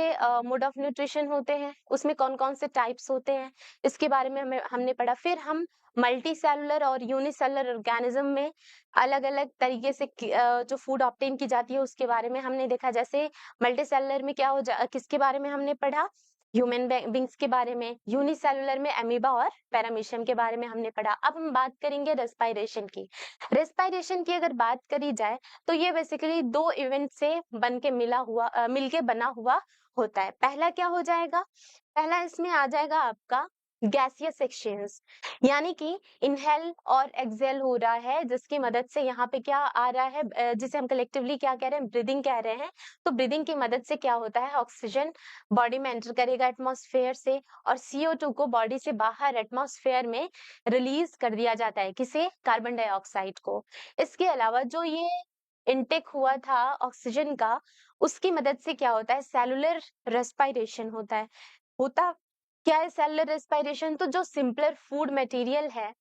मोड ऑफ न्यूट्रिशन होते हैं, उसमें कौन-कौन से टाइप्स होते हैं, इसके बारे में हमने पढ़ा। फिर हम मल्टी सेलुलर और यूनिसेलुलर ऑर्गेनिज्म में अलग-अलग तरीके से जो फूड ऑब्टेन की जाती है उसके बारे में हमने देखा। जैसे मल्टी सेलुलर में क्या किसके बारे में हमने पढ़ा, ह्यूमन बींग्स के बारे में, यूनिसेलुलर में अमीबा और पैरामीशियम के बारे में हमने पढ़ा। अब हम बात करेंगे रेस्पिरेशन की। रेस्पिरेशन की अगर बात करी जाए तो ये बेसिकली 2 इवेंट से बन के मिलके बना हुआ होता है। पहला क्या हो जाएगा? पहला इसमें आ जाएगा आपका गैसियस एक्सचेंज, यानी कि इनहेल और एक्सहेल हो रहा है, जिसकी मदद से यहाँ पे क्या आ रहा है, जिसे हम कलेक्टिवली क्या कह रहे हैं, ब्रीदिंग कह रहे हैं। तो ब्रीदिंग की मदद से क्या होता है, ऑक्सीजन बॉडी में एंटर करेगा एटमॉस्फेयर से, और CO2 को बॉडी से बाहर एटमॉस्फेयर में रिलीज कर दिया जाता है। किसे? कार्बन डाइऑक्साइड को। इसके अलावा जो ये इनटेक हुआ था ऑक्सीजन का, उसकी मदद से क्या होता है, सेलुलर रेस्पिरेशन होता है। होता क्या है सेलुलर रेस्पिरेशन? तो जो सिंपलर फूड मटेरियल है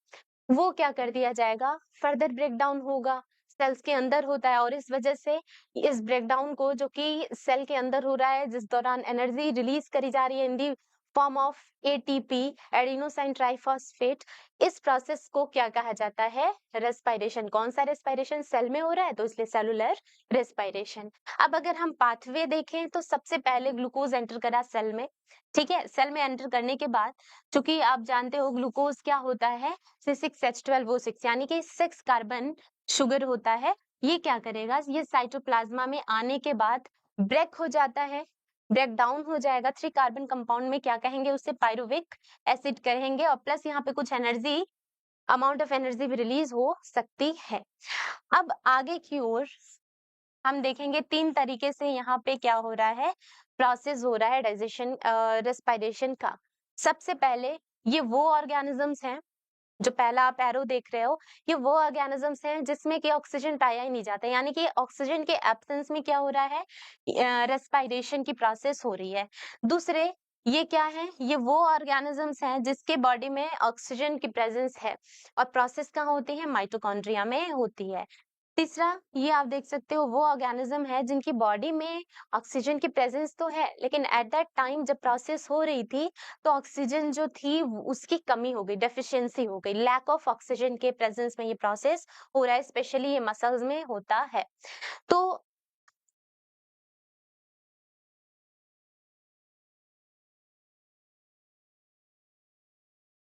वो क्या कर दिया जाएगा, फर्दर ब्रेकडाउन होगा, सेल्स के अंदर होता है, और इस वजह से इस ब्रेकडाउन को, जो कि सेल के अंदर हो रहा है, जिस दौरान एनर्जी रिलीज करी जा रही है in the form of ATP, adenosine triphosphate, इस प्रोसेस को क्या कहा जाता है, रेस्पिरेशन। कौन सा रेस्पिरेशन? सेल में हो रहा है तो इसलिए सेलुलर रेस्पिरेशन। अब अगर हम पाथवे देखें तो सबसे पहले ग्लूकोज एंटर करा सेल में। ठीक है, सेल में एंटर करने के बाद, चूंकि आप जानते हो ग्लूकोज क्या होता है, C6H12O6, यानी कि 6 कार्बन शुगर होता है। ये क्या करेगा, ये साइटोप्लाज्मा में आने के बाद ब्रेक हो जाता है, ब्रेक डाउन हो जाएगा। 3 कार्बन कंपाउंड में क्या कहेंगे, उसे पायरुविक एसिड कहेंगे, और प्लस यहाँ पे कुछ एनर्जी, अमाउंट ऑफ एनर्जी भी रिलीज हो सकती है। अब आगे की ओर हम देखेंगे 3 तरीके से यहाँ पे क्या हो रहा है, प्रोसेस हो रहा है डाइजेशन, रेस्पिरेशन का। सबसे पहले ये वो ऑर्गेनिजम्स हैं, जो पहला आप एरो देख रहे हो, ये वो ऑर्गेनिजम्स हैं जिसमें कि ऑक्सीजन पाया ही नहीं जाता, यानी कि ऑक्सीजन के एब्सेंस में क्या हो रहा है, रेस्पिरेशन की प्रोसेस हो रही है। दूसरे ये क्या है, ये वो ऑर्गेनिजम्स हैं जिसके बॉडी में ऑक्सीजन की प्रेजेंस है, और प्रोसेस कहाँ होती है, माइटोकॉन्ड्रिया में होती है। तीसरा, ये आप देख सकते हो वो ऑर्गेनिज्म है जिनकी बॉडी में ऑक्सीजन की प्रेजेंस तो है, लेकिन एट दैट टाइम जब प्रोसेस हो रही थी तो ऑक्सीजन जो थी उसकी कमी हो गई, डेफिशिएंसी हो गई, लैक ऑफ ऑक्सीजन के प्रेजेंस में ये प्रोसेस हो रहा है, स्पेशली ये मसल्स में होता है। तो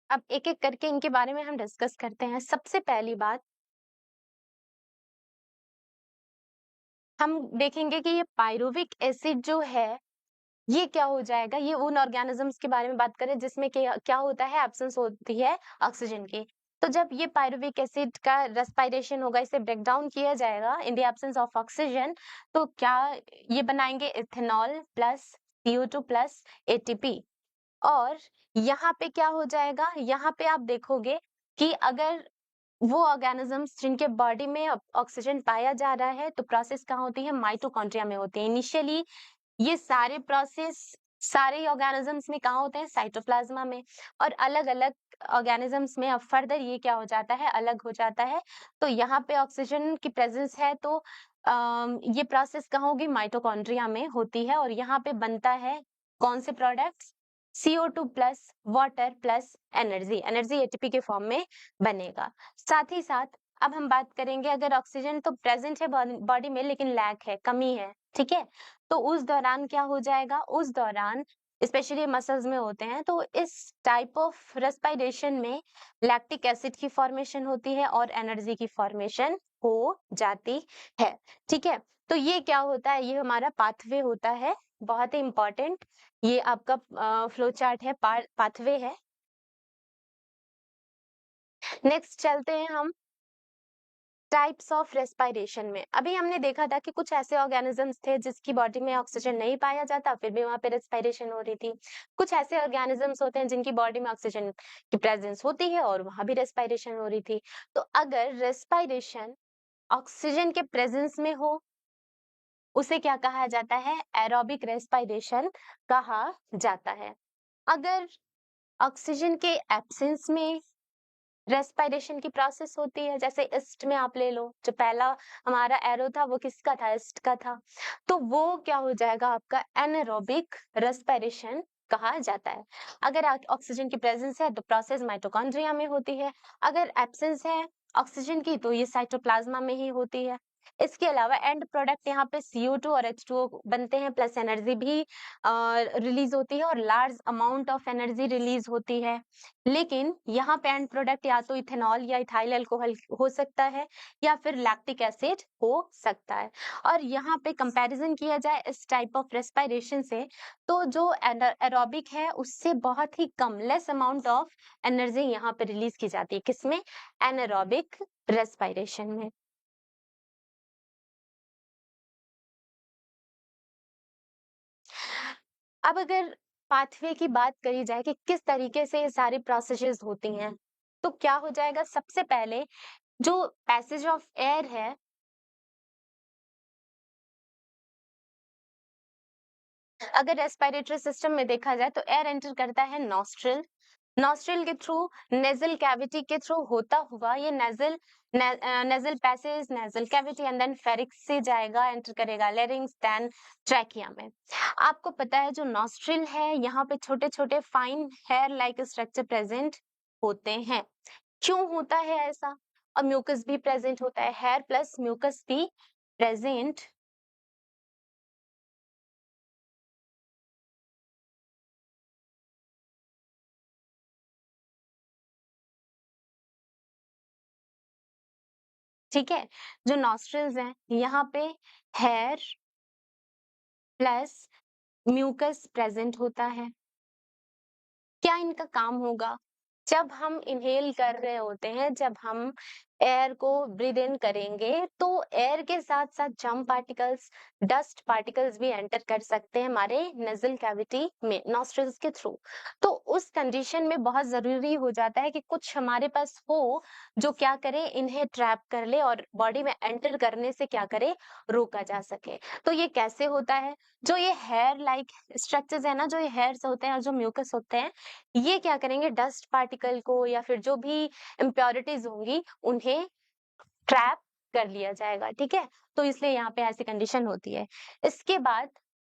अब एक-एक करके इनके बारे में हम डिस्कस करते हैं। सबसे पहली बात, हम देखेंगे कि ये पायरुविक एसिड जो है, ये क्या हो जाएगा, ये उन ऑर्गेनिजम्स के बारे में बात करें जिसमें क्या क्या होता है, एब्सेंस होती है ऑक्सीजन की। तो जब ये पायरुविक एसिड का रेस्पिरेशन होगा, इसे ब्रेक डाउन किया जाएगा in the absence of oxygen, तो क्या ये बनाएंगे, ethanol plus CO2 plus ATP. और यहाँ पे क्या हो जाएगा, यहाँ पे आप देखोगे कि अगर वो ऑर्गेनिजम्स जिनके बॉडी में ऑक्सीजन पाया जा रहा है, तो प्रोसेस कहाँ होती है, माइटोकॉन्ड्रिया में होती है। इनिशियली ये सारे प्रोसेस सारे ऑर्गेनिजम्स में कहाँ होते हैं, साइटोप्लाज्मा में, और अलग-अलग ऑर्गेनिजम्स में अब फर्दर ये क्या हो जाता है, अलग हो जाता है। तो यहाँ पे ऑक्सीजन की प्रेजेंस है, तो ये प्रोसेस कहाँ होगी, माइटोकॉन्ड्रिया में होती है, और यहाँ पे बनता है कौन से products, CO2 plus water plus energy, energy ATP के फॉर्म में बनेगा। साथ ही साथ अब हम बात करेंगे, अगर ऑक्सीजन तो प्रेजेंट है बॉडी में लेकिन लैक है, कमी है, ठीक है, तो उस दौरान क्या हो जाएगा, उस दौरान स्पेशली मसल्स में होते हैं, तो इस टाइप ऑफ रेस्पिरेशन में लैक्टिक एसिड की फॉर्मेशन होती है और एनर्जी की फॉर्मेशन हो जाती है। ठीक है? तो ये क्या होता है, ये हमारा पाथवे होता है, बहुत ही इम्पोर्टेंट। ये आपका फ्लो चार्ट है, पाथवे है। नेक्स्ट चलते हैं हम टाइप्स ऑफ रेस्पिरेशन में। अभी हमने देखा था कि कुछ ऐसे ऑर्गेनिजम्स थे जिसकी बॉडी में ऑक्सीजन नहीं पाया जाता, फिर भी वहां पे रेस्पिरेशन हो रही थी। कुछ ऐसे ऑर्गेनिजम्स होते हैं जिनकी बॉडी में ऑक्सीजन की प्रेजेंस होती है और वहां भी रेस्पिरेशन हो रही थी। तो अगर रेस्पिरेशन ऑक्सीजन के प्रेजेंस में हो, उसे क्या कहा जाता है? एरोबिक रेस्पिरेशन कहा जाता है। अगर ऑक्सीजन के एब्सेंस में रेस्पिरेशन की प्रोसेस होती है, जैसे ईस्ट में आप ले लो, जो पहला हमारा एरो था वो किसका था? ईस्ट का था। तो वो क्या हो जाएगा आपका? एनारोबिक रेस्पिरेशन कहा जाता है। अगर ऑक्सीजन की प्रेजेंस है तो प्रोसेस माइटोकॉन्ड्रिया में होती है। अगर एब्सेंस है ऑक्सीजन की तो ये साइटोप्लाज्मा में ही होती है। इसके अलावा एंड प्रोडक्ट यहाँ पे CO2 और H2O बनते हैं, प्लस एनर्जी भी रिलीज होती है और large amount of energy release होती है। लेकिन यहाँ पे एंड प्रोडक्ट या तो इथेनॉल या इथाइल अल्कोहल हो सकता है या फिर लैक्टिक एसिड हो सकता है। और यहाँ पे कंपैरिजन किया जाए इस टाइप ऑफ रेस्पिरेशन से, तो जो एरोबिक है उससे बहुत ही कम, लेस अमाउंट ऑफ एनर्जी यहाँ पे रिलीज की जाती है। किसमें? एनारोबिक रेस्पिरेशन में। अब अगर पाथवे की बात करी जाए कि किस तरीके से ये सारी प्रोसेसेस होती हैं, तो क्या हो जाएगा? सबसे पहले जो पैसेज ऑफ एयर है, अगर रेस्पिरेटरी सिस्टम में देखा जाए तो एयर एंटर करता है नॉस्ट्रिल, नॉस्ट्रिल के थ्रू, नेजल कैविटी के थ्रू होता हुआ ये nasal passage, nasal cavity and then pharynx से जाएगा, एंटर करेगा लेरिंग्स, देन ट्रैकिया में। आपको पता है जो नॉस्ट्रिल है, यहाँ पे छोटे छोटे fine hair like structure present होते हैं। क्यों होता है ऐसा? और म्यूकस भी प्रेजेंट होता है, हेयर प्लस म्यूकस भी प्रेजेंट। ठीक है? जो नॉस्ट्रिल्स हैं, यहाँ पे हेयर प्लस म्यूकस प्रेजेंट होता है। क्या इनका काम होगा? जब हम इनहेल कर रहे होते हैं, जब हम एयर को ब्रीथ इन करेंगे, तो एयर के साथ साथ जर्म पार्टिकल्स, डस्ट पार्टिकल्स भी एंटर कर सकते हैं हमारे नेजल कैविटी में नॉस्ट्रिल्स के थ्रू। तो उस कंडीशन में बहुत जरूरी हो जाता है कि कुछ हमारे पास हो जो क्या करे, इन्हें ट्रैप कर ले और बॉडी में एंटर करने से क्या करे, रोका जा सके। तो ये कैसे होता है? जो ये हेयर लाइक स्ट्रक्चर्स है ना, जो ये हेयर्स होते हैं और जो म्यूकस होते हैं, ये क्या करेंगे, डस्ट पार्टिकल को या फिर जो भी इम्प्योरिटीज होंगी उन्हें ट्रैप कर लिया जाएगा। ठीक है? तो इसलिए यहाँ पे ऐसी कंडीशन होती है। इसके बाद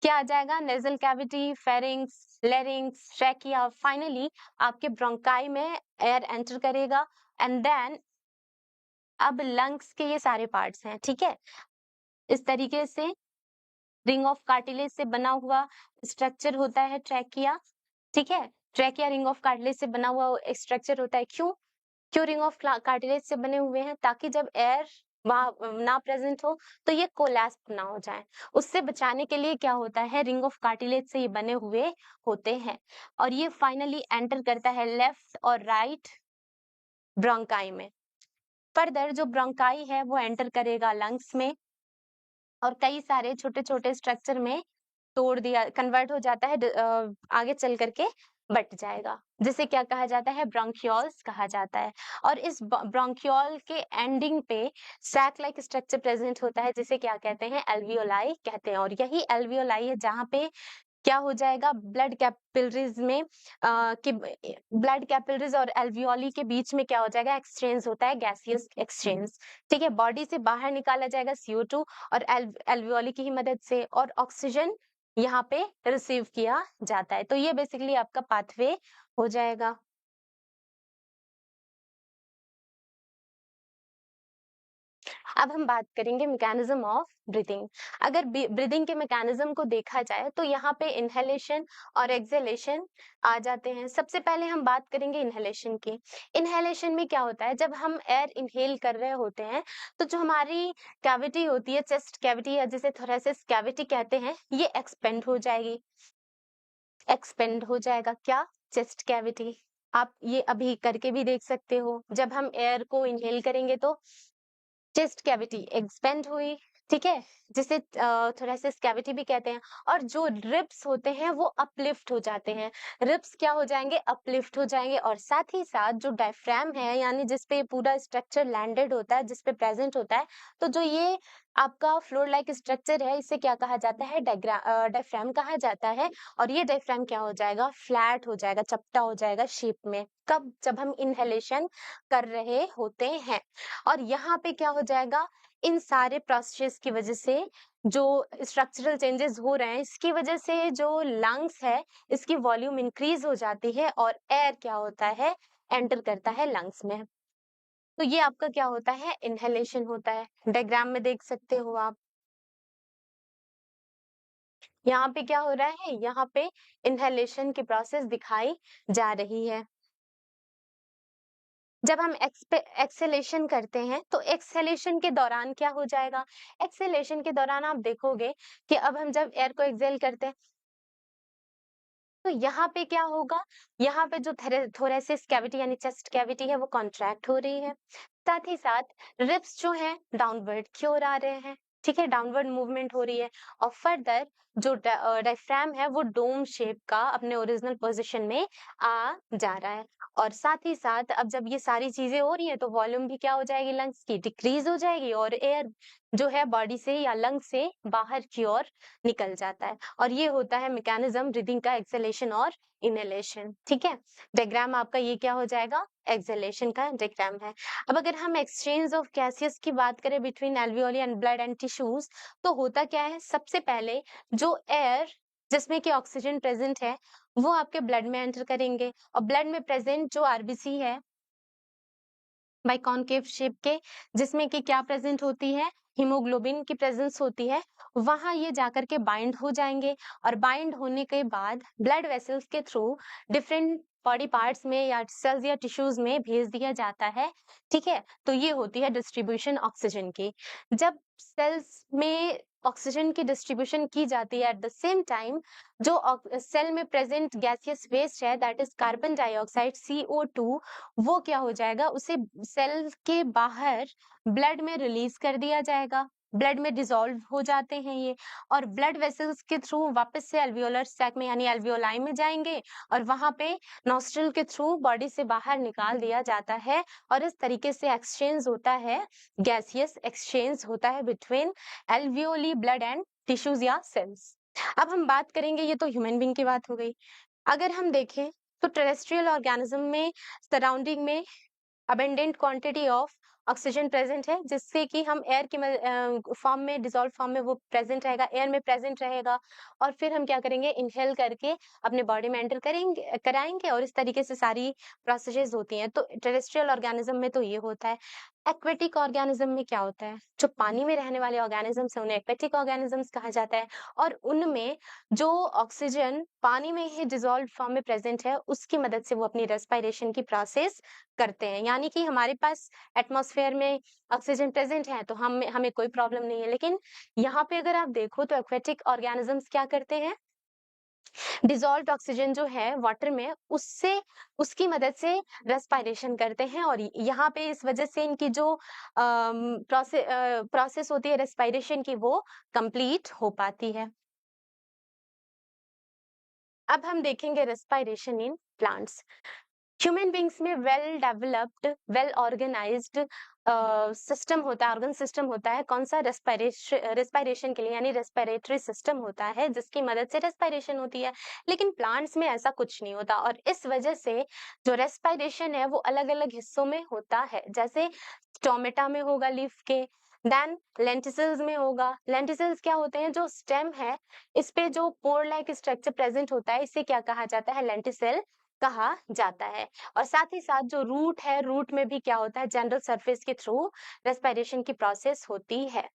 क्या आ जाएगा? Nasal cavity, pharynx, larynx, trachea, finally आपके ब्रोंकाई में एयर एंटर करेगा। एंड देन अब लंग्स के ये सारे पार्ट्स हैं। ठीक है? इस तरीके से रिंग ऑफ कार्टिलेज से बना हुआ स्ट्रक्चर होता है ट्रैकिया। ठीक है? ट्रैकिया रिंग ऑफ कार्टिलेज से बना हुआ स्ट्रक्चर होता है। क्यों? क्यों रिंग ऑफ कार्टिलेज से बने हुए हैं? ताकि जब एयर वहां ना प्रेजेंट हो तो ये कोलैप्स ना हो जाए। उससे बचाने के लिए क्या होता है, रिंग ऑफ कार्टिलेज से ये बने हुए होते हैं। और ये फाइनली एंटर करता है लेफ्ट और राइट ब्रोंकाई में। फर्दर जो ब्रोंकाई है वो एंटर करेगा लंग्स में और कई सारे छोटे छोटे स्ट्रक्चर में तोड़ दिया, कन्वर्ट हो जाता है, आगे चल करके बट जाएगा, जिसे क्या कहा जाता है, ब्रोंकियोल्स कहा जाता है। और इस ब्रोंकियोल के एंडिंग पे सैक लाइक स्ट्रक्चर प्रेजेंट होता है, जिसे क्या कहते हैं, एल्वियोलाई कहते हैं। और यही एल्वियोलाई है जहाँ पे क्या हो जाएगा, ब्लड कैपिलरीज में कि ब्लड कैपिलरीज और एल्वियोली के बीच में क्या हो जाएगा, एक्सचेंज होता है, गैसियस एक्सचेंज। ठीक है? बॉडी से बाहर निकाला जाएगा CO2 और एल्वियोली की ही मदद से, और ऑक्सीजन यहाँ पे रिसीव किया जाता है। तो ये बेसिकली आपका पाथवे हो जाएगा। अब हम बात करेंगे मैकेनिज्म ऑफ ब्रीथिंग। अगर ब्रीदिंग के मैकेनिज्म को देखा जाए तो यहाँ पे इनहेलेशन और एक्सहेलेशन आ जाते हैं। सबसे पहले हम बात करेंगे इनहेलेशन की। इनहेलेशन में क्या होता है, जब हम एयर इनहेल कर रहे होते हैं तो जो हमारी कैविटी होती है, चेस्ट कैविटी या जिसे थोरेसिस कैविटी कहते हैं, ये एक्सपेंड हो जाएगी। एक्सपेंड हो जाएगा क्या? Chest cavity. आप ये अभी करके भी देख सकते हो। जब हम एयर को इनहेल करेंगे तो चेस्ट कैविटी एक्सपेंड हुई, ठीक है, जिसे थोरेसिस कैविटी भी कहते हैं। और जो रिब्स होते हैं वो अपलिफ्ट हो जाते हैं। रिब्स क्या हो जाएंगे? अपलिफ्ट हो जाएंगे। और साथ ही साथ जो डायफ्राम है, यानी जिसपे पूरा स्ट्रक्चर लैंडेड होता है, जिसपे प्रेजेंट होता है, तो जो ये आपका फ्लोर लाइक स्ट्रक्चर है, इसे क्या कहा जाता है? डायफ्राम कहा जाता है। और ये डायफ्राम क्या हो जाएगा? फ्लैट हो जाएगा, चपटा हो जाएगा शेप में। कब? जब हम इनहेलेशन कर रहे होते हैं। और यहाँ पे क्या हो जाएगा? इन सारे प्रोसेस की वजह से जो स्ट्रक्चरल चेंजेस हो रहे हैं, इसकी वजह से जो लंग्स है, इसकी वॉल्यूम इंक्रीज हो जाती है और एयर क्या होता है? एंटर करता है लंग्स में। तो ये आपका क्या होता है? इनहेलेशन होता है। डायग्राम में देख सकते हो आप। यहाँ पे क्या हो रहा है? यहाँ पे इनहेलेशन की प्रोसेस दिखाई जा रही है। जब हम एक्सेलेशन करते हैं तो एक्सेलेशन के दौरान क्या हो जाएगा? एक्सेलेशन के दौरान आप देखोगे कि अब हम जब एयर को एक्सेल करते हैं तो यहाँ पे क्या होगा? यहाँ पे जो थोरेसिस कैविटी यानी चेस्ट कैविटी है वो कॉन्ट्रैक्ट हो रही है। साथ ही साथ रिब्स जो हैं डाउनवर्ड की ओर आ रहे हैं। ठीक है, डाउनवर्ड मूवमेंट हो रही है। और फर्दर जो डायफ्राम है वो डोम शेप का अपने ओरिजिनल पोजीशन में आ जा रहा है। और साथ ही साथ अब जब ये सारी चीजें हो रही है तो वॉल्यूम भी क्या हो जाएगी? लंग्स की डिक्रीज हो जाएगी और एयर जो है बॉडी से या लंग से बाहर की ओर निकल जाता है। और ये होता है मैकेनिज्म ब्रीदिंग का, एक्सहेलेशन और इनहेलेशन। ठीक है, डायग्राम आपका ये क्या हो जाएगा? एक्सहेलेशन का डायग्राम है। अब अगर हम एक्सचेंज ऑफ गैसेस की बात करें between alveoli and blood and tissues, तो होता क्या है? सबसे पहले जो एयर जिसमें कि ऑक्सीजन प्रेजेंट है वो आपके ब्लड में एंटर करेंगे। और ब्लड में प्रेजेंट जो आरबीसी है बाइकॉनकेव शेप के, जिसमें कि क्या प्रेजेंट होती है? हीमोग्लोबिन की प्रेजेंस होती है। वहां ये जाकर के बाइंड हो जाएंगे और बाइंड होने के बाद ब्लड वेसल्स के थ्रू डिफरेंट बॉडी पार्ट्स में या सेल्स या टिश्यूज में भेज दिया जाता है। ठीक है, तो ये होती है डिस्ट्रीब्यूशन ऑक्सीजन की। जब सेल्स में ऑक्सीजन की डिस्ट्रीब्यूशन की जाती है, एट द सेम टाइम जो सेल में प्रेजेंट गैसियस वेस्ट है, that is carbon dioxide CO2, वो क्या हो जाएगा? उसे सेल के बाहर ब्लड में रिलीज कर दिया जाएगा। ब्लड में डिसॉल्व हो जाते हैं ये। और ब्लड वेसल्स के थ्रू वापस से एल्वियोलर सैक में यानी एल्वियोलाई में जाएंगे और वहां पे नॉस्ट्रल के थ्रू बॉडी से बाहर निकाल दिया जाता है। और इस तरीके से एक्सचेंज होता है, गैसियस एक्सचेंज होता है between alveoli, blood and tissues या सेल्स। अब हम बात करेंगे, ये तो ह्यूमन बीइंग की बात हो गई। अगर हम देखें तो टेरेस्ट्रियल ऑर्गेनिज्म में सराउंडिंग में abundant quantity of oxygen present है, जिससे कि हम एयर के फॉर्म में, डिसॉल्व फॉर्म में वो प्रेजेंट रहेगा, एयर में प्रेजेंट रहेगा। और फिर हम क्या करेंगे? इनहेल करके अपने बॉडी में एंटर करेंगे, कराएंगे। और इस तरीके से सारी प्रोसेसेस होती हैं। तो टेरेस्ट्रियल ऑर्गेनिज्म में तो ये होता है। एक्वेटिक ऑर्गेनिज्म में क्या होता है? जो पानी में रहने वाले ऑर्गेनिजम्स है उन्हें एक्वेटिक ऑर्गेनिजम्स कहा जाता है। और उनमें जो ऑक्सीजन पानी में ही डिसॉल्व फॉर्म में प्रेजेंट है, उसकी मदद से वो अपनी रेस्पिरेशन की प्रोसेस करते हैं। यानी कि हमारे पास एटमॉस्फेयर में ऑक्सीजन प्रेजेंट है तो हम हमें कोई प्रॉब्लम नहीं है। लेकिन यहाँ पे अगर आप देखो तो एक्वेटिक ऑर्गेनिजम्स क्या करते हैं? डिसॉल्व्ड ऑक्सीजन जो है वाटर में, उससे उसकी मदद से रेस्पिरेशन करते हैं। और यहाँ पे इस वजह से इनकी जो प्रोसेस होती है रेस्पिरेशन की, वो कंप्लीट हो पाती है। अब हम देखेंगे respiration in plants. Human beings में well developed, well organised system होता है, ऑर्गन सिस्टम होता है। कौन सा? रेस्पिरेशन के लिए, यानी रेस्पिरेटरी सिस्टम होता है जिसकी मदद से रेस्पिरेशन होती है। लेकिन प्लांट्स में ऐसा कुछ नहीं होता। और इस वजह से जो रेस्पिरेशन है वो अलग अलग हिस्सों में होता है। जैसे टोमेटा में होगा लीफ के, देन लेंटिसल्स में होगा। लेंटिसल्स क्या होते हैं? जो स्टेम है, इस पे जो पोर लाइक स्ट्रक्चर प्रेजेंट होता है, इसे क्या कहा जाता है? लेंटिसल कहा जाता है। और साथ ही साथ जो रूट है, रूट में भी क्या होता है, जनरल सरफेस के थ्रू रेस्पिरेशन की प्रोसेस होती है।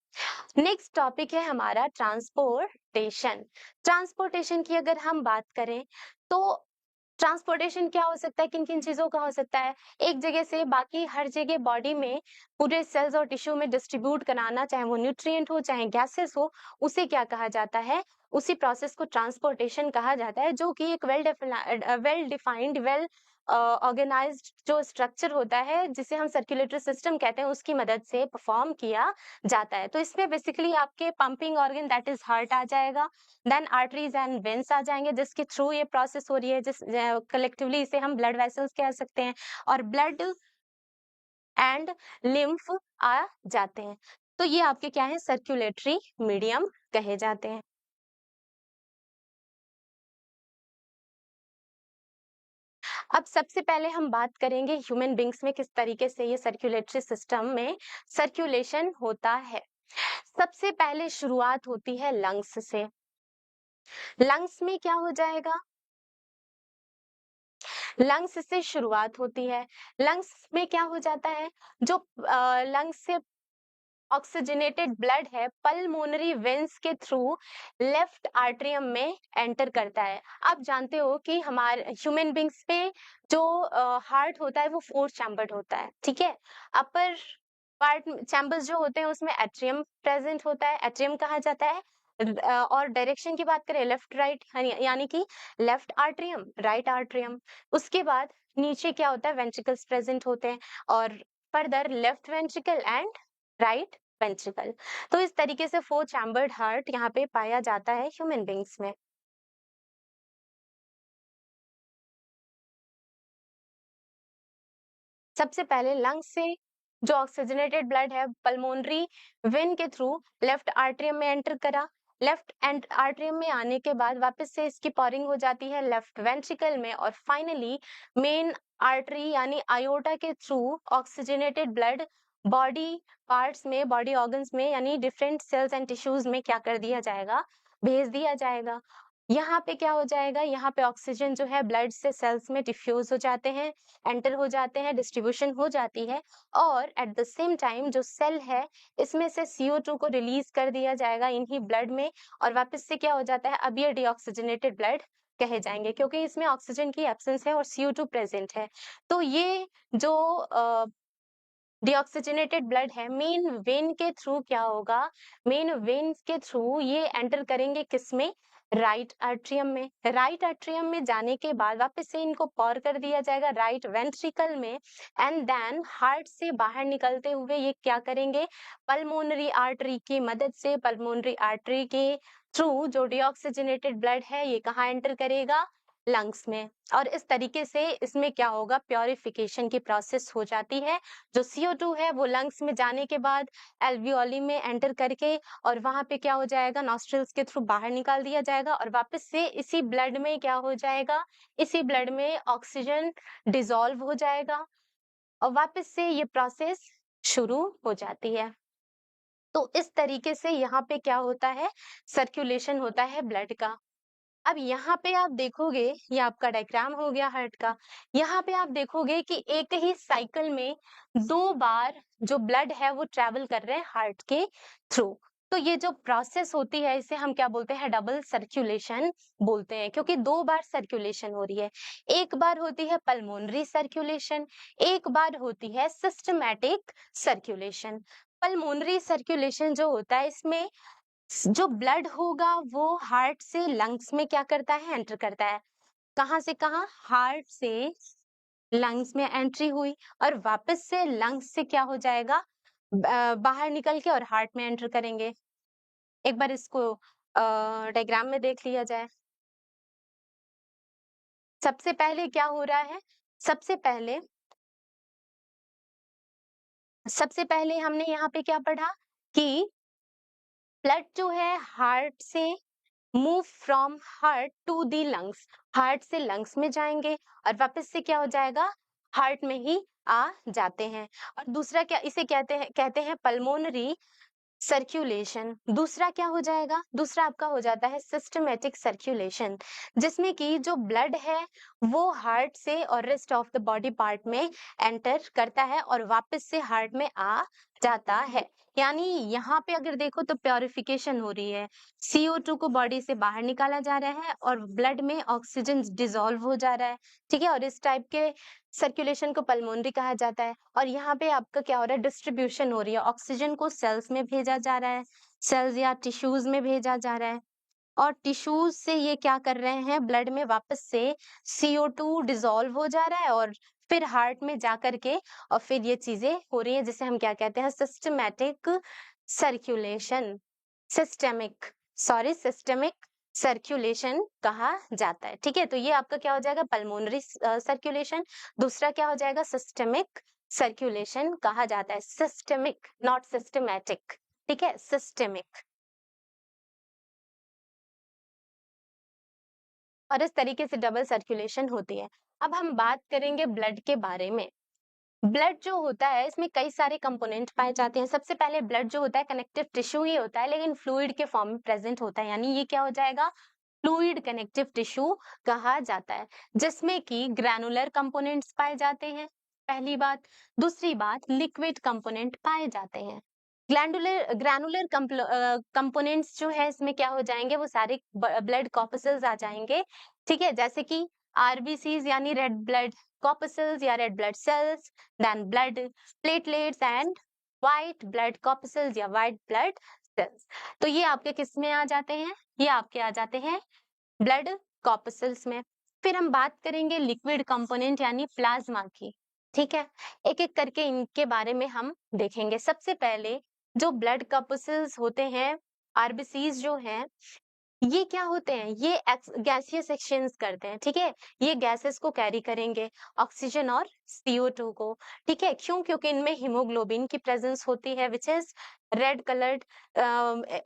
नेक्स्ट टॉपिक है हमारा ट्रांसपोर्टेशन। ट्रांसपोर्टेशन की अगर हम बात करें तो ट्रांसपोर्टेशन क्या हो सकता है, किन किन चीजों का हो सकता है, एक जगह से बाकी हर जगह बॉडी में पूरे सेल्स और टिश्यू में डिस्ट्रीब्यूट कराना, चाहे वो न्यूट्रिएंट हो चाहे गैसेस हो, उसे क्या कहा जाता है, उसी प्रोसेस को ट्रांसपोर्टेशन कहा जाता है, जो कि एक वेल डिफाइंड वेल ऑर्गेनाइज्ड जो स्ट्रक्चर होता है जिसे हम सर्कुलेटरी सिस्टम कहते हैं, उसकी मदद से परफॉर्म किया जाता है। तो इसमें बेसिकली आपके pumping organ that is heart आ जाएगा, देन आर्टरीज एंड वेन्स आ जाएंगे जिसके थ्रू ये प्रोसेस हो रही है, जिस कलेक्टिवली इसे हम ब्लड वेसल्स कह सकते हैं, और ब्लड एंड लिम्फ आ जाते हैं। तो ये आपके क्या है, सर्कुलेटरी मीडियम कहे जाते हैं। अब सबसे पहले हम बात करेंगे ह्यूमन बींग्स में किस तरीके से ये सर्कुलेटरी सिस्टम में सर्कुलेशन होता है। सबसे पहले शुरुआत होती है लंग्स से। लंग्स में क्या हो जाएगा, लंग्स से शुरुआत होती है। लंग्स में क्या हो जाता है, जो लंग्स से ऑक्सीजनेटेड ब्लड है पल्मोनरी वेन्स के थ्रू लेफ्ट आर्टरियम में एंटर करता है। आप जानते हो कि हमारे ह्यूमन बींग्स पे जो हार्ट होता है वो 4 चैम्बर्ड होता है, ठीक है। अपर पार्ट चैम्बर्स जो होते हैं उसमें एट्रियम प्रेजेंट होता है, एट्रियम कहा जाता है। और डायरेक्शन की बात करें लेफ्ट राइट, यानी कि लेफ्ट आर्टरियम राइट आर्टरियम। उसके बाद नीचे क्या होता है, वेंट्रिकल्स प्रेजेंट होते हैं, और further left ventricle and right ventricle. तो इस तरीके से 4 चैम्बर्ड हार्ट यहाँ पे पाया जाता है ह्यूमन बींग्स में। सबसे पहले लंग्स से जो ऑक्सीजनेटेड ब्लड है पल्मोनरी वेन के थ्रू लेफ्ट आर्टरियम में एंटर करा, लेफ्ट एंड आर्टरियम में आने के बाद वापस से इसकी पॉरिंग हो जाती है लेफ्ट वेंट्रिकल में, और फाइनली मेन आर्टरी यानी आयोटा के through oxygenated blood body parts में, बॉडी ऑर्गन्स में, यानी डिफरेंट सेल्स एंड टिश्यूज में क्या कर दिया जाएगा, भेज दिया जाएगा। यहाँ पे क्या हो जाएगा, यहाँ पे ऑक्सीजन जो है ब्लड से सेल्स में डिफ्यूज हो जाते हैं, एंटर हो जाते हैं, डिस्ट्रीब्यूशन हो जाती है, और एट द सेम टाइम जो सेल है इसमें से CO2 को रिलीज कर दिया जाएगा इन्हीं ब्लड में, और वापस से क्या हो जाता है, अब ये डीऑक्सीजनेटेड ब्लड कहे जाएंगे क्योंकि इसमें ऑक्सीजन की एब्सेंस है और CO2 प्रेजेंट है। तो ये जो डीऑक्सीजनेटेड ब्लड है मेन वेन के थ्रू क्या होगा, मेन वेन के थ्रू ये एंटर करेंगे किसमें, राइट आर्ट्रियम में। राइट आर्ट्रियम में जाने के बाद वापस से इनको पॉर कर दिया जाएगा राइट वेंट्रिकल में, एंड देन हार्ट से बाहर निकलते हुए ये क्या करेंगे, पल्मोनरी आर्टरी की मदद से, पल्मोनरी आर्टरी के थ्रू जो डीऑक्सीजनेटेड ब्लड है ये कहाँ एंटर करेगा, लंग्स में। और इस तरीके से इसमें क्या होगा, प्योरिफिकेशन की प्रोसेस हो जाती है। जो CO2 है वो लंग्स में जाने के बाद एल्वियोली में एंटर करके, और वहां पे क्या हो जाएगा, नॉस्ट्रल्स के थ्रू बाहर निकाल दिया जाएगा, और वापस से इसी ब्लड में क्या हो जाएगा, इसी ब्लड में ऑक्सीजन डिसॉल्व हो जाएगा, और वापस से ये प्रोसेस शुरू हो जाती है। तो इस तरीके से यहाँ पे क्या होता है, सर्कुलेशन होता है ब्लड का। अब यहाँ पे आप देखोगे, ये आपका डायग्राम हो गया हार्ट का। यहाँ पे आप देखोगे कि एक ही साइकिल में 2 बार जो ब्लड है वो ट्रेवल कर रहे हैं हार्ट के थ्रू। तो ये जो प्रोसेस होती है इसे हम क्या बोलते हैं, डबल सर्कुलेशन बोलते हैं, क्योंकि 2 बार सर्कुलेशन हो रही है। एक बार होती है पल्मोनरी सर्कुलेशन, एक बार होती है सिस्टमैटिक सर्कुलेशन। पल्मोनरी सर्कुलेशन जो होता है इसमें जो ब्लड होगा वो हार्ट से लंग्स में क्या करता है, एंटर करता है। कहाँ से कहाँ, हार्ट से लंग्स में एंट्री हुई, और वापस से लंग्स से क्या हो जाएगा, बाहर निकल के और हार्ट में एंटर करेंगे। एक बार इसको डायग्राम में देख लिया जाए। सबसे पहले क्या हो रहा है, सबसे पहले सबसे पहले हमने यहाँ पे क्या पढ़ा कि ब्लड जो है हार्ट से move from heart to the lungs, heart से लंग्स में जाएंगे, और वापस से क्या हो जाएगा, हार्ट में ही आ जाते हैं। और दूसरा क्या, इसे कहते हैं पल्मोनरी सर्कुलेशन। दूसरा क्या हो जाएगा? दूसरा आपका हो जाता है सिस्टमैटिक सर्कुलेशन, जिसमें कि जो ब्लड है वो हार्ट से और rest of the body part में एंटर करता है और वापस से हार्ट में आ जाता है। यानी यहाँ पे अगर देखो तो प्योरिफिकेशन हो रही है, CO2 को बॉडी से बाहर निकाला जा रहा है और ब्लड में ऑक्सीजन डिसॉल्व हो जा रहा है, ठीक है। और इस टाइप के सर्कुलेशन को पल्मोनरी कहा जाता है। और यहाँ पे आपका क्या हो रहा है? डिस्ट्रीब्यूशन हो रही है, ऑक्सीजन को सेल्स में भेजा जा रहा है, सेल्स या टिश्यूज में भेजा जा रहा है, और टिश्यूज से ये क्या कर रहे हैं? ब्लड में वापस से CO2 डिसॉल्व हो जा रहा है और फिर हार्ट में जा करके और फिर ये चीजें हो रही है, जिसे हम क्या कहते हैं? Systematic circulation. सिस्टेमिक सर्कुलेशन कहा जाता है, ठीक है। तो ये आपका क्या हो जाएगा? Pulmonary circulation. दूसरा क्या हो जाएगा? सिस्टेमिक सर्कुलेशन कहा जाता है। सिस्टेमिक, नॉट सिस्टमैटिक, ठीक है, सिस्टेमिक। और इस तरीके से डबल सर्कुलेशन होती है। अब हम बात करेंगे ब्लड के बारे में। ब्लड जो होता है इसमें कई सारे कंपोनेंट पाए जाते हैं। सबसे पहले ब्लड जो होता है कनेक्टिव टिश्यू ही होता है, लेकिन फ्लूइड के फॉर्म में प्रेजेंट होता है, यानी ये क्या हो जाएगा? फ्लूइड कनेक्टिव टिश्यू कहा जाता है, जिसमें कि ग्रैनुलर कंपोनेंट्स पाए जाते हैं, पहली बात। दूसरी बात, लिक्विड कंपोनेंट पाए जाते हैं। ग्लैंडुलर ग्रैनुलर कंपोनेंट्स जो है इसमें क्या हो जाएंगे? वो सारे ब्लड कॉर्पसेल्स आ जाएंगे, ठीक है। जैसे कि RBCs यानी रेड ब्लड corpuscles या red blood cells, then blood platelets and white blood corpuscles या white blood cells। तो ये आपके किस में आ जाते हैं? ये आपके आ जाते हैं ब्लड कॉर्पसल्स में। फिर हम बात करेंगे लिक्विड कंपोनेंट यानी प्लाज्मा की, ठीक है। एक एक करके इनके बारे में हम देखेंगे। सबसे पहले जो ब्लड कॉर्पसल्स होते हैं, RBCs जो हैं, ये क्या होते हैं? ये गैसियस एक्सचेंज करते हैं, ठीक है। ये गैसेस को कैरी करेंगे, ऑक्सीजन और CO2 को, ठीक है। क्यों? क्योंकि इनमें हीमोग्लोबिन की प्रेजेंस होती है, which is red coloured,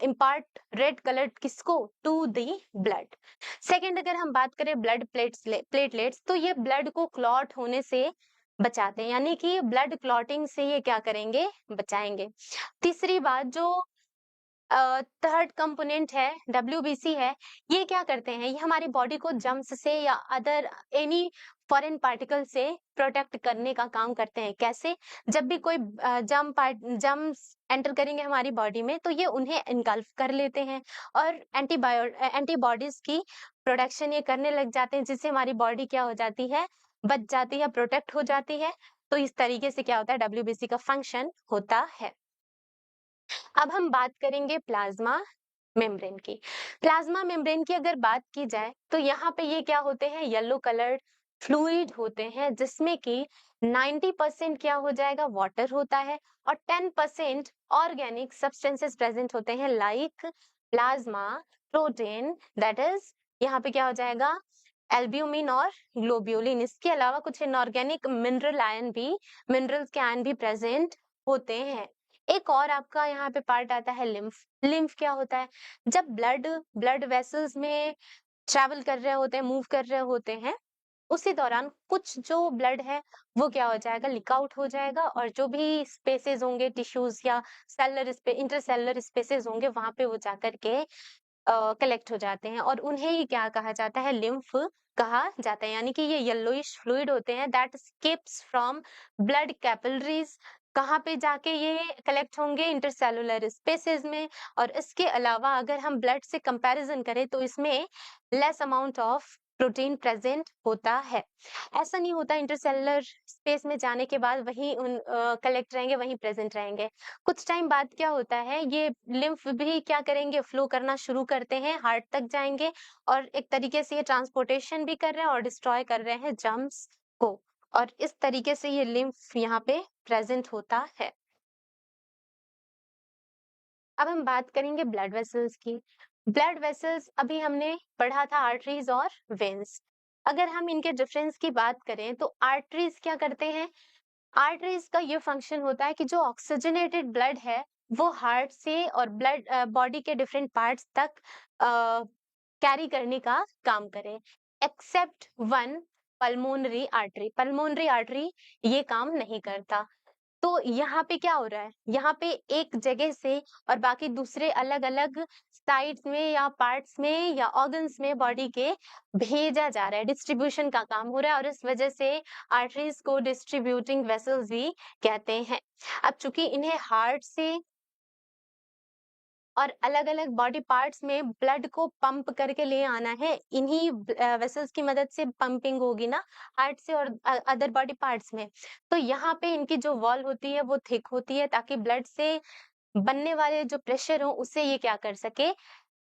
impart red coloured किसको? To the blood. सेकेंड, अगर हम बात करें ब्लड प्लेटलेट्स, तो ये ब्लड को क्लॉट होने से बचाते हैं, यानी कि ब्लड क्लॉटिंग से ये क्या करेंगे? बचाएंगे। तीसरी बात, जो थर्ड कंपोनेंट है, WBC है, ये क्या करते हैं? ये हमारी बॉडी को जर्म्स से या अदर एनी फॉरेन पार्टिकल से प्रोटेक्ट करने का काम करते हैं। कैसे? जब भी कोई जर्म्स एंटर करेंगे हमारी बॉडी में, तो ये उन्हें इनगल्फ कर लेते हैं और एंटीबॉडीज की प्रोडक्शन ये करने लग जाते हैं, जिससे हमारी बॉडी क्या हो जाती है? बच जाती है, प्रोटेक्ट हो जाती है। तो इस तरीके से क्या होता है? WBC का फंक्शन होता है। अब हम बात करेंगे प्लाज्मा मेम्ब्रेन की। प्लाज्मा मेम्ब्रेन की अगर बात की जाए, तो यहाँ पे ये क्या होते हैं? येलो कलर्ड फ्लूइड होते हैं, जिसमें कि 90% क्या हो जाएगा? वाटर होता है और 10% ऑर्गेनिक सब्सटेंसेस प्रेजेंट होते हैं, like plasma protein, that is यहाँ पे क्या हो जाएगा? एल्ब्यूमिन और ग्लोब्यूलिन। इसके अलावा कुछ इनऑर्गेनिक मिनरल्स के आयन भी प्रेजेंट होते हैं। एक और आपका यहाँ पे पार्ट आता है लिम्फ। लिम्फ क्या होता है? जब ब्लड ब्लड वेसल्स में ट्रैवल कर रहे होते हैं, मूव कर रहे होते हैं, उसी दौरान कुछ जो ब्लड है वो क्या हो जाएगा? लीक आउट हो जाएगा, और जो भी स्पेसेस होंगे, टिश्यूज या इंटरसेलुलर स्पेसेस होंगे, वहां पे वो जाकर के कलेक्ट हो जाते हैं और उन्हें ही क्या कहा जाता है? लिम्फ कहा जाता है। यानी कि ये येलोइश फ्लूइड होते हैं that scapes from blood capillaries. कहाँ पे जाके ये कलेक्ट होंगे? इंटरसेलुलर स्पेसेस में। और इसके अलावा अगर हम ब्लड से कंपैरिजन करें, तो इसमें less amount of protein present होता है। ऐसा नहीं होता इंटरसेलुलर स्पेस में जाने के बाद वहीं कलेक्ट रहेंगे, वहीं प्रेजेंट रहेंगे। कुछ टाइम बाद क्या होता है? ये लिम्फ भी क्या करेंगे? फ्लो करना शुरू करते हैं, हार्ट तक जाएंगे और एक तरीके से ये ट्रांसपोर्टेशन भी कर रहे हैं और डिस्ट्रॉय कर रहे हैं जर्म्स को। और इस तरीके से ये लिम्फ यहाँ पे प्रेजेंट होता है। अब हम बात करेंगे ब्लड वेसल्स की। ब्लड वेसल्स अभी हमने पढ़ा था आर्टरीज और वेन्स। अगर हम इनके डिफरेंस की बात करें, तो आर्टरीज क्या करते हैं? आर्टरीज का ये फंक्शन होता है कि जो ऑक्सीजनेटेड ब्लड है वो हार्ट से और ब्लड बॉडी के डिफरेंट पार्ट्स तक कैरी करने का काम करे, except one, pulmonary artery. Pulmonary artery ये काम नहीं करता। तो यहाँ पे क्या हो रहा है, यहाँ पे एक जगह से और बाकी दूसरे अलग-अलग साइड्स में या पार्ट्स में या ऑर्गन्स में बॉडी के भेजा जा रहा है, डिस्ट्रीब्यूशन का काम हो रहा है और इस वजह से आर्टरीज को डिस्ट्रीब्यूटिंग वेसल्स भी कहते हैं। अब चूंकि इन्हें हार्ट से और अलग-अलग बॉडी पार्ट्स में ब्लड को पंप करके ले आना है, इन्हीं वेसल्स की मदद से पंपिंग होगी ना हार्ट से और अदर बॉडी पार्ट्स में। तो यहाँ पे इनकी जो वॉल होती है वो थिक होती है ताकि ब्लड से बनने वाले जो प्रेशर हो उससे ये क्या कर सके,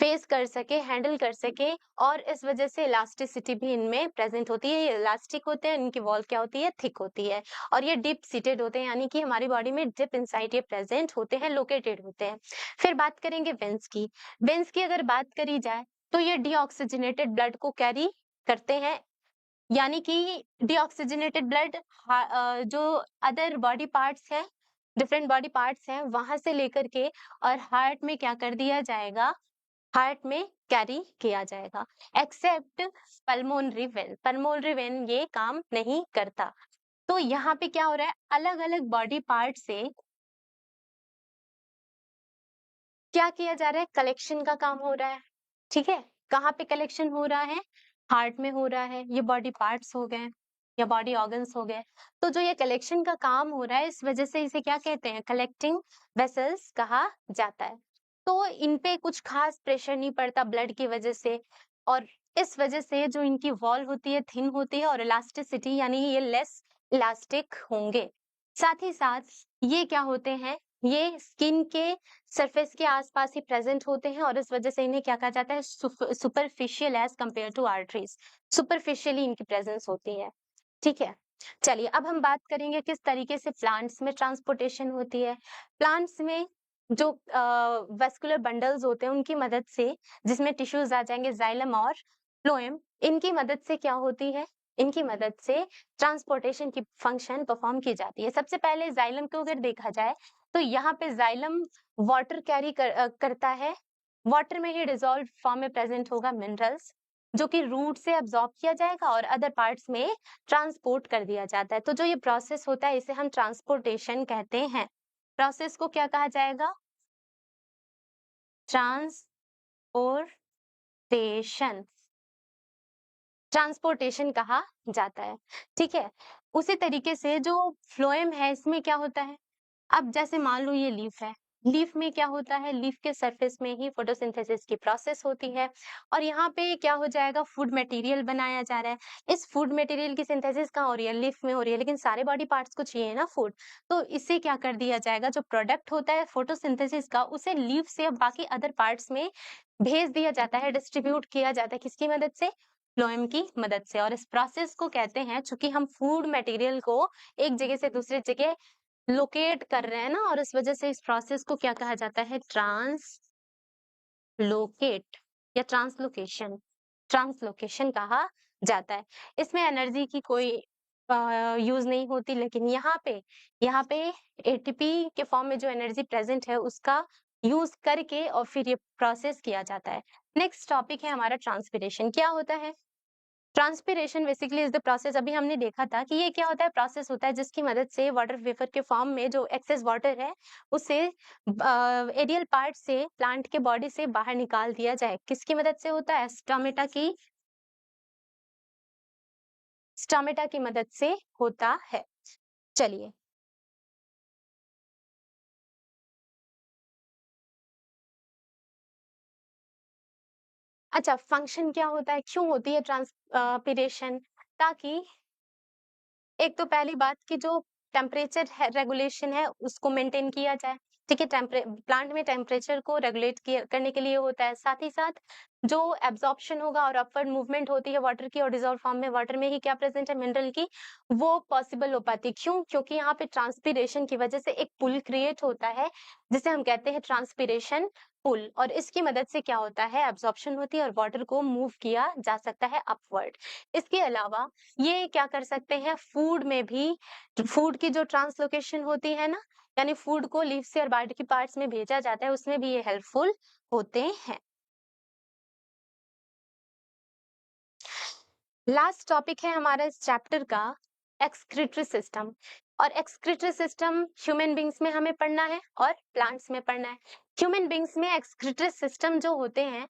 फेस कर सके, हैंडल कर सके और इस वजह से इलास्टिसिटी भी इनमें प्रेजेंट होती है। ये इलास्टिक होते हैं, इनकी वॉल क्या होती है, थिक होती है और ये डीप सीटेड होते हैं, यानी कि हमारी बॉडी में डीप इनसाइड ये प्रेजेंट होते हैं, लोकेटेड होते हैं। फिर बात करेंगे वेन्स की। वेन्स की अगर बात करी जाए तो ये डीऑक्सीजनेटेड ब्लड को कैरी करते हैं, यानी कि डीऑक्सीजनेटेड ब्लड जो अदर बॉडी पार्ट्स है, डिफरेंट बॉडी पार्ट्स हैं, वहां से लेकर के और हार्ट में क्या कर दिया जाएगा, हार्ट में कैरी किया जाएगा। Accept pulmonary vein, pulmonary vein ये काम नहीं करता। तो यहाँ पे क्या हो रहा है, अलग अलग बॉडी पार्ट से क्या किया जा रहा है, कलेक्शन का काम हो रहा है। ठीक है, कहाँ पे कलेक्शन हो रहा है, हार्ट में हो रहा है। ये बॉडी पार्ट्स हो गए या बॉडी ऑर्गन्स हो गए। तो जो ये कलेक्शन का काम हो रहा है, इस वजह से इसे क्या कहते हैं, कलेक्टिंग वेसल्स कहा जाता है। तो इन पे कुछ खास प्रेशर नहीं पड़ता ब्लड की वजह से और इस वजह से जो इनकी वॉल होती है थिन होती है और इलास्टिसिटी यानी ये लेस इलास्टिक होंगे। साथ ही साथ ये क्या होते हैं, ये स्किन के सरफेस के आसपास ही प्रेजेंट होते हैं और इस वजह से इन्हें क्या कहा जाता है, superficial as compare to arteries, superficially इनकी प्रेजेंस होती है। ठीक है, चलिए अब हम बात करेंगे किस तरीके से प्लांट्स में ट्रांसपोर्टेशन होती है। प्लांट्स में जो वेस्कुलर बंडल्स होते हैं उनकी मदद से, जिसमें टिश्यूज आ जाएंगे जाइलम और फ्लोएम, इनकी मदद से क्या होती है, इनकी मदद से ट्रांसपोर्टेशन की फंक्शन परफॉर्म की जाती है। सबसे पहले जाइलम को अगर देखा जाए तो यहाँ पे जाइलम वाटर कैरी करता है, वाटर में ही डिसॉल्व फॉर्म में प्रेजेंट होगा मिनरल्स, जो कि रूट से अब्सॉर्ब किया जाएगा और अदर पार्ट्स में ट्रांसपोर्ट कर दिया जाता है। तो जो ये प्रोसेस होता है इसे हम ट्रांसपोर्टेशन कहते हैं। प्रोसेस को क्या कहा जाएगा, ट्रांसपोर्टेशन, ट्रांसपोर्टेशन कहा जाता है। ठीक है, उसी तरीके से जो फ्लोएम है इसमें क्या होता है, अब जैसे मान लो ये लीफ है, लीफ में क्या होता है, लीफ के सरफेस में ही फोटोसिंथेसिस की प्रोसेस होती है और यहाँ पे क्या हो जाएगा, फूड मटेरियल बनाया जा रहा है। इस फूड मटेरियल की सिंथेसिस कहाँ हो रही है, लीफ में हो रही है, लेकिन सारे बॉडी पार्ट्स को चाहिए ना फूड, तो इससे क्या कर दिया जाएगा, जो प्रोडक्ट होता है फोटोसिंथेसिस का उसे लीफ से बाकी अदर पार्ट्स में भेज दिया जाता है, डिस्ट्रीब्यूट किया जाता है, किसकी मदद से, फ्लोएम की मदद से। और इस प्रोसेस को कहते हैं, चूंकि हम फूड मटेरियल को एक जगह से दूसरी जगह लोकेट कर रहे हैं ना, और इस वजह से इस प्रोसेस को क्या कहा जाता है, ट्रांसलोकेट या ट्रांसलोकेशन, ट्रांसलोकेशन कहा जाता है। इसमें एनर्जी की कोई यूज नहीं होती, लेकिन यहाँ पे एटीपी के फॉर्म में जो एनर्जी प्रेजेंट है उसका यूज करके और फिर ये प्रोसेस किया जाता है। नेक्स्ट टॉपिक है हमारा ट्रांसपिरेशन। क्या होता है transpiration, basically is the process, अभी हमने देखा था कि ये क्या होता है, प्रोसेस होता है जिसकी मदद से वाटर वेपर के फॉर्म में जो एक्सेस वाटर है उसे एरियल पार्ट से प्लांट के बॉडी से बाहर निकाल दिया जाए। किसकी मदद से होता है, स्टोमेटा की मदद से होता है। चलिए, अच्छा फंक्शन क्या होता है, क्यों होती है ट्रांसपिरेशन, ताकि एक तो पहली बात कि जो टेम्परेचर है रेगुलेशन है उसको मेंटेन किया जाए। ठीक है, प्लांट में टेम्परेचर को रेगुलेट करने के लिए होता है। साथ ही साथ जो एब्जॉर्प्शन होगा और अपवर्ड मूवमेंट होती है वाटर की और डिजॉल्व फॉर्म में वाटर में ही क्या प्रेजेंट है, मिनरल की, वो पॉसिबल हो पाती है। क्यों, क्योंकि यहाँ पे ट्रांसपिरेशन की वजह से एक पुल क्रिएट होता है जिसे हम कहते हैं ट्रांसपिरेशन पुल, और इसकी मदद से क्या होता है, एब्जॉर्प्शन होती है और वाटर को मूव किया जा सकता है अपवर्ड। इसके अलावा ये क्या कर सकते हैं, फूड में भी, फूड की जो ट्रांसलोकेशन होती है ना, यानी फूड को लीफ से और बॉडी की पार्ट्स में भेजा जाता है, उसमें भी ये हेल्पफुल होते हैं। लास्ट टॉपिक है हमारा इस चैप्टर का, एक्सक्रीटरी सिस्टम। और एक्सक्रीटरी सिस्टम ह्यूमन बींग्स में हमें पढ़ना है और प्लांट्स में पढ़ना है। ह्यूमन बींग्स में एक्सक्रीटरी सिस्टम जो होते हैं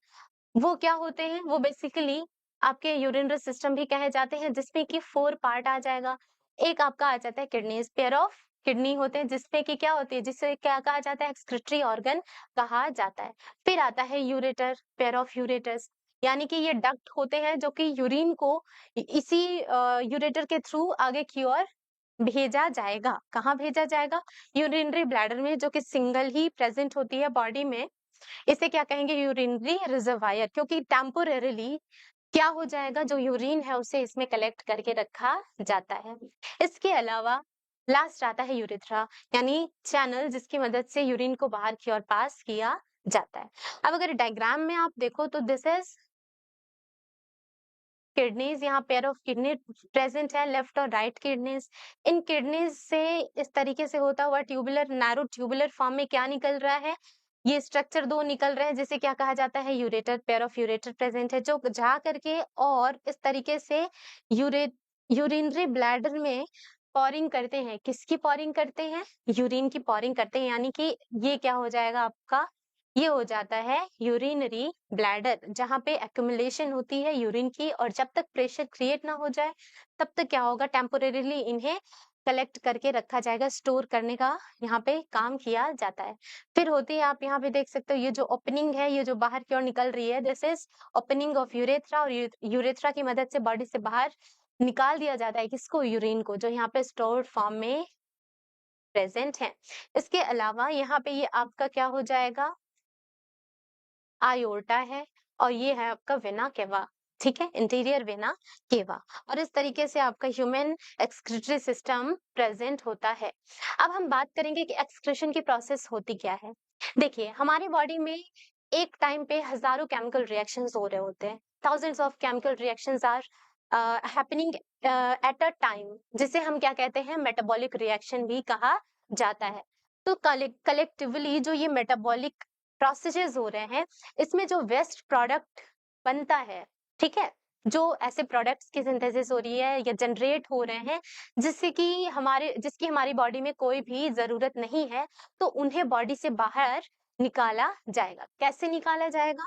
वो क्या होते हैं, वो बेसिकली आपके यूरिनरी सिस्टम भी कहे जाते हैं, जिसमें कि 4 पार्ट आ जाएगा। एक आपका आ जाता है किडनीज, पेयर ऑफ किडनी होते हैं जिसपे कि क्या होती है, जिसे क्या कहा जाता है, एक्सक्रीटरी ऑर्गन कहा जाता है। फिर आता है यूरेटर, पेयर ऑफ यूरेटर्स, यानी कि ये डक्ट होते हैं जो कि यूरिन को इसी यूरेटर के थ्रू आगे की ओर भेजा जाएगा। कहाँ भेजा जाएगा? यूरिनरी ब्लैडर में, जो कि सिंगल ही प्रेजेंट होती है बॉडी में। इसे क्या कहेंगे? यूरिनरी रिजर्वायर, क्योंकि टेम्पोरेरीली क्या हो जाएगा, जो यूरिन है उसे इसमें कलेक्ट करके रखा जाता है। इसके अलावा लास्ट आता है यूरेथ्रा, यानी चैनल जिसकी मदद से यूरिन को बाहर की ओर पास किया जाता है। अब अगर डायग्राम में आप देखो तो दिस इज किडनीज, यहाँ पेयर ऑफ किडनी प्रेजेंट है, लेफ्ट और राइट किडनीज। इन किडनीज से इस तरीके से होता हुआ ट्यूबुलर, नैरो ट्यूबुलर फॉर्म में क्या निकल रहा है, ये स्ट्रक्चर 2 निकल रहे हैं, जिसे क्या कहा जाता है, ureter, pair of ureter present है, जो जा करके और इस तरीके से यूरे यूरिनरी ब्लैडर में पॉरिंग करते हैं। किसकी पॉरिंग करते हैं? यूरिन की पॉरिंग करते हैं, यानी कि ये क्या हो जाएगा आपका, ये हो जाता है यूरिनरी ब्लैडर, जहां पे एक्यूमुलेशन होती है यूरिन की, और जब तक प्रेशर क्रिएट ना हो जाए तब तक क्या होगा, टेम्पोरेरीली इन्हें कलेक्ट करके रखा जाएगा, स्टोर करने का यहाँ पे काम किया जाता है। फिर होती है, आप यहाँ पे देख सकते हो, ये जो ओपनिंग है, ये जो बाहर की ओर निकल रही है, this is opening of urethra, और यूरेथ्रा की मदद से बॉडी से बाहर निकाल दिया जाता है किसको, यूरिन को, जो यहाँ पे स्टोर्ड फॉर्म में प्रेजेंट है। इसके अलावा यहाँ पे ये आपका क्या हो जाएगा, आयोर्टा है, और ये है आपका वेना केवा, ठीक है, इंटीरियर वेना केवा। और इस तरीके से आपका ह्यूमन एक्सक्रीटरी सिस्टम प्रेजेंट होता है। अब हम बात करेंगे कि एक्सक्रीशन की प्रोसेस होती क्या है। देखिए, हमारी बॉडी में एक टाइम पे हजारों केमिकल रिएक्शंस हो रहे होते हैं, thousands of chemical reactions are happening at a time, जिसे हम क्या कहते हैं, मेटाबॉलिक रिएक्शन भी कहा जाता है। तो कलेक्टिवली जो ये मेटाबॉलिक प्रोसेसेस हो रहे हैं, इसमें जो वेस्ट प्रोडक्ट बनता है, ठीक है, जो ऐसे प्रोडक्ट्स की सिंथेसिस हो रही है या जनरेट हो रहे हैं, जिसकी हमारी बॉडी में कोई भी जरूरत नहीं है, तो उन्हें बॉडी से बाहर निकाला जाएगा। कैसे निकाला जाएगा?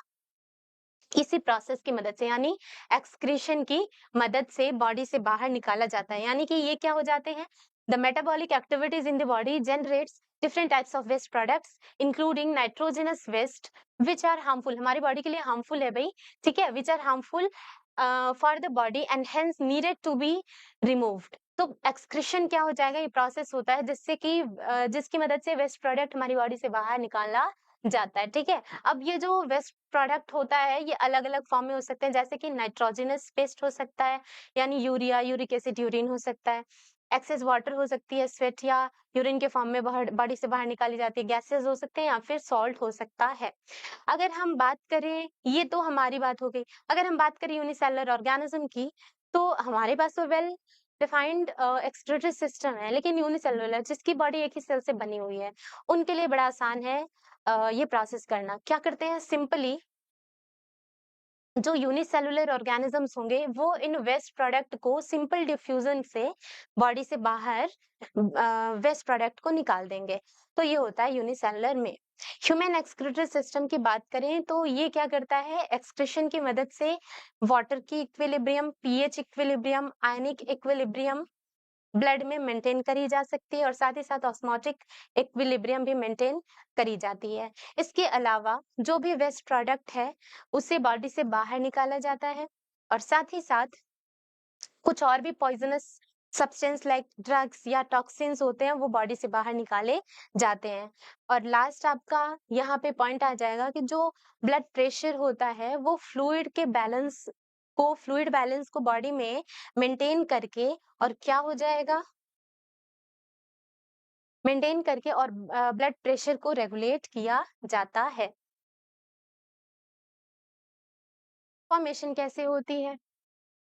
इसी प्रोसेस की मदद से, यानी एक्सक्रीशन की मदद से बॉडी से बाहर निकाला जाता है। यानी कि ये क्या हो जाते हैं, the metabolic activities in the body generates different types of waste products including nitrogenous waste which are harmful, हमारी बॉडी के लिए हार्मफुल है भाई, ठीक है, which are harmful for the body and hence needed to be removed. तो excretion क्या हो जाएगा, ये प्रोसेस होता है जिससे कि जिसकी मदद से वेस्ट प्रोडक्ट हमारी बॉडी से बाहर निकाला जाता है, ठीक है। अब ये जो वेस्ट प्रोडक्ट होता है, ये अलग अलग फॉर्म में हो सकते हैं, जैसे कि नाइट्रोजनस पेस्ट हो सकता है, यानी यूरिया, यूरिक एसिड, यूरिन हो सकता है। एक्सेस वाटर हो सकती है, स्वेट या यूरिन के फॉर्म में बाहर बॉडी से बाहर निकाली जाती है, गैसेस हो सकते हैं, या फिर सॉल्ट हो सकता है। अगर हम बात करें, ये तो हमारी बात हो गई। अगर हम बात करें यूनिसेलुलर ऑर्गेनिज्म की, तो हमारे पास तो वेल डिफाइंड एक्सक्रीटरी सिस्टम है, लेकिन यूनिसेलुलर जिसकी बॉडी एक ही सेल से बनी हुई है, उनके लिए बड़ा आसान है ये प्रोसेस करना। क्या करते हैं, सिंपली जो यूनिसेलुलर ऑर्गेनिजम्स होंगे, वो इन वेस्ट प्रोडक्ट को सिंपल डिफ्यूजन से बॉडी से बाहर वेस्ट प्रोडक्ट को निकाल देंगे। तो ये होता है यूनिसेलुलर में। ह्यूमन एक्सक्रीटरी सिस्टम की बात करें तो ये क्या करता है, एक्सक्रीशन की मदद से वाटर की equilibrium, pH equilibrium, ionic equilibrium blood में मेंटेन करी जा सकती है, और साथ ही साथ ऑस्मोटिक इक्विलिब्रियम भी मेंटेन करी जाती है। इसके अलावा जो भी वेस्ट प्रोडक्ट है, उसे बॉडी से बाहर निकाला जाता है, और साथ ही साथ कुछ और भी पॉइजनस सब्सटेंस लाइक ड्रग्स या टॉक्सिन्स होते हैं, वो बॉडी से बाहर निकाले जाते हैं। और लास्ट आपका यहाँ पे पॉइंट आ जाएगा कि जो ब्लड प्रेशर होता है, वो फ्लूइड बैलेंस को बॉडी में मेंटेन करके, और क्या हो जाएगा, मेंटेन करके, और ब्लड प्रेशर को रेगुलेट किया जाता है। फॉर्मेशन कैसे होती है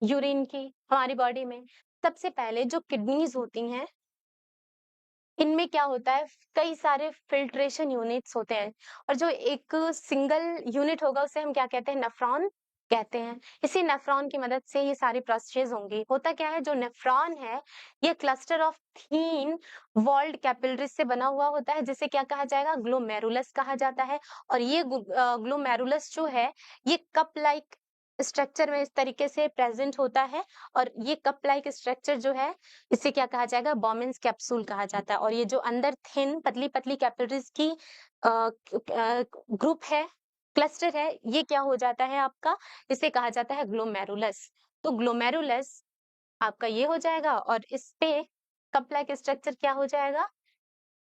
यूरिन की हमारी बॉडी में? सबसे पहले जो किडनीज होती हैं, इनमें क्या होता है, कई सारे फिल्ट्रेशन यूनिट्स होते हैं, और जो एक सिंगल यूनिट होगा उसे हम क्या कहते हैं, नेफ्रॉन कहते हैं। इसी नेफ्रॉन की मदद से ये सारी प्रोसेस होंगी। होता क्या है, जो नेफ्रॉन है ये cluster of thin walled capillaries से बना हुआ होता है, जिसे क्या कहा जाएगा, ग्लोमेरुलस कहा जाता है। और ये ग्लोमेरुलस जो है ये कप लाइक स्ट्रक्चर में इस तरीके से प्रेजेंट होता है। और ये कप लाइक स्ट्रक्चर जो है इसे क्या कहा जाएगा, बॉमेंस कैप्सूल कहा जाता है। और ये जो अंदर थिन पतली पतली कैपिलरीज की ग्रुप है, क्लस्टर है, ये क्या हो जाता है आपका, इसे कहा जाता है ग्लोमेरुलस। तो ग्लोमेरुलस आपका ये हो जाएगा और इस पे कप लाइक स्ट्रक्चर क्या हो जाएगा,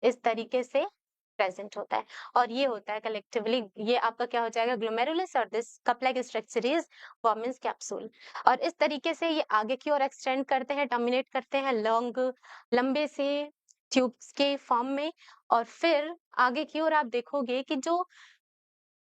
इस तरीके से प्रेजेंट होता है। और ये होता है कलेक्टिवली, ये आपका क्या हो जाएगा, ग्लोमेरुलस, और this cup like structure is Bowman's capsule. और इस तरीके से ये आगे की ओर एक्सटेंड करते हैं, टर्मिनेट करते हैं लंबे से ट्यूब्स के फॉर्म में। और फिर आगे की ओर आप देखोगे कि जो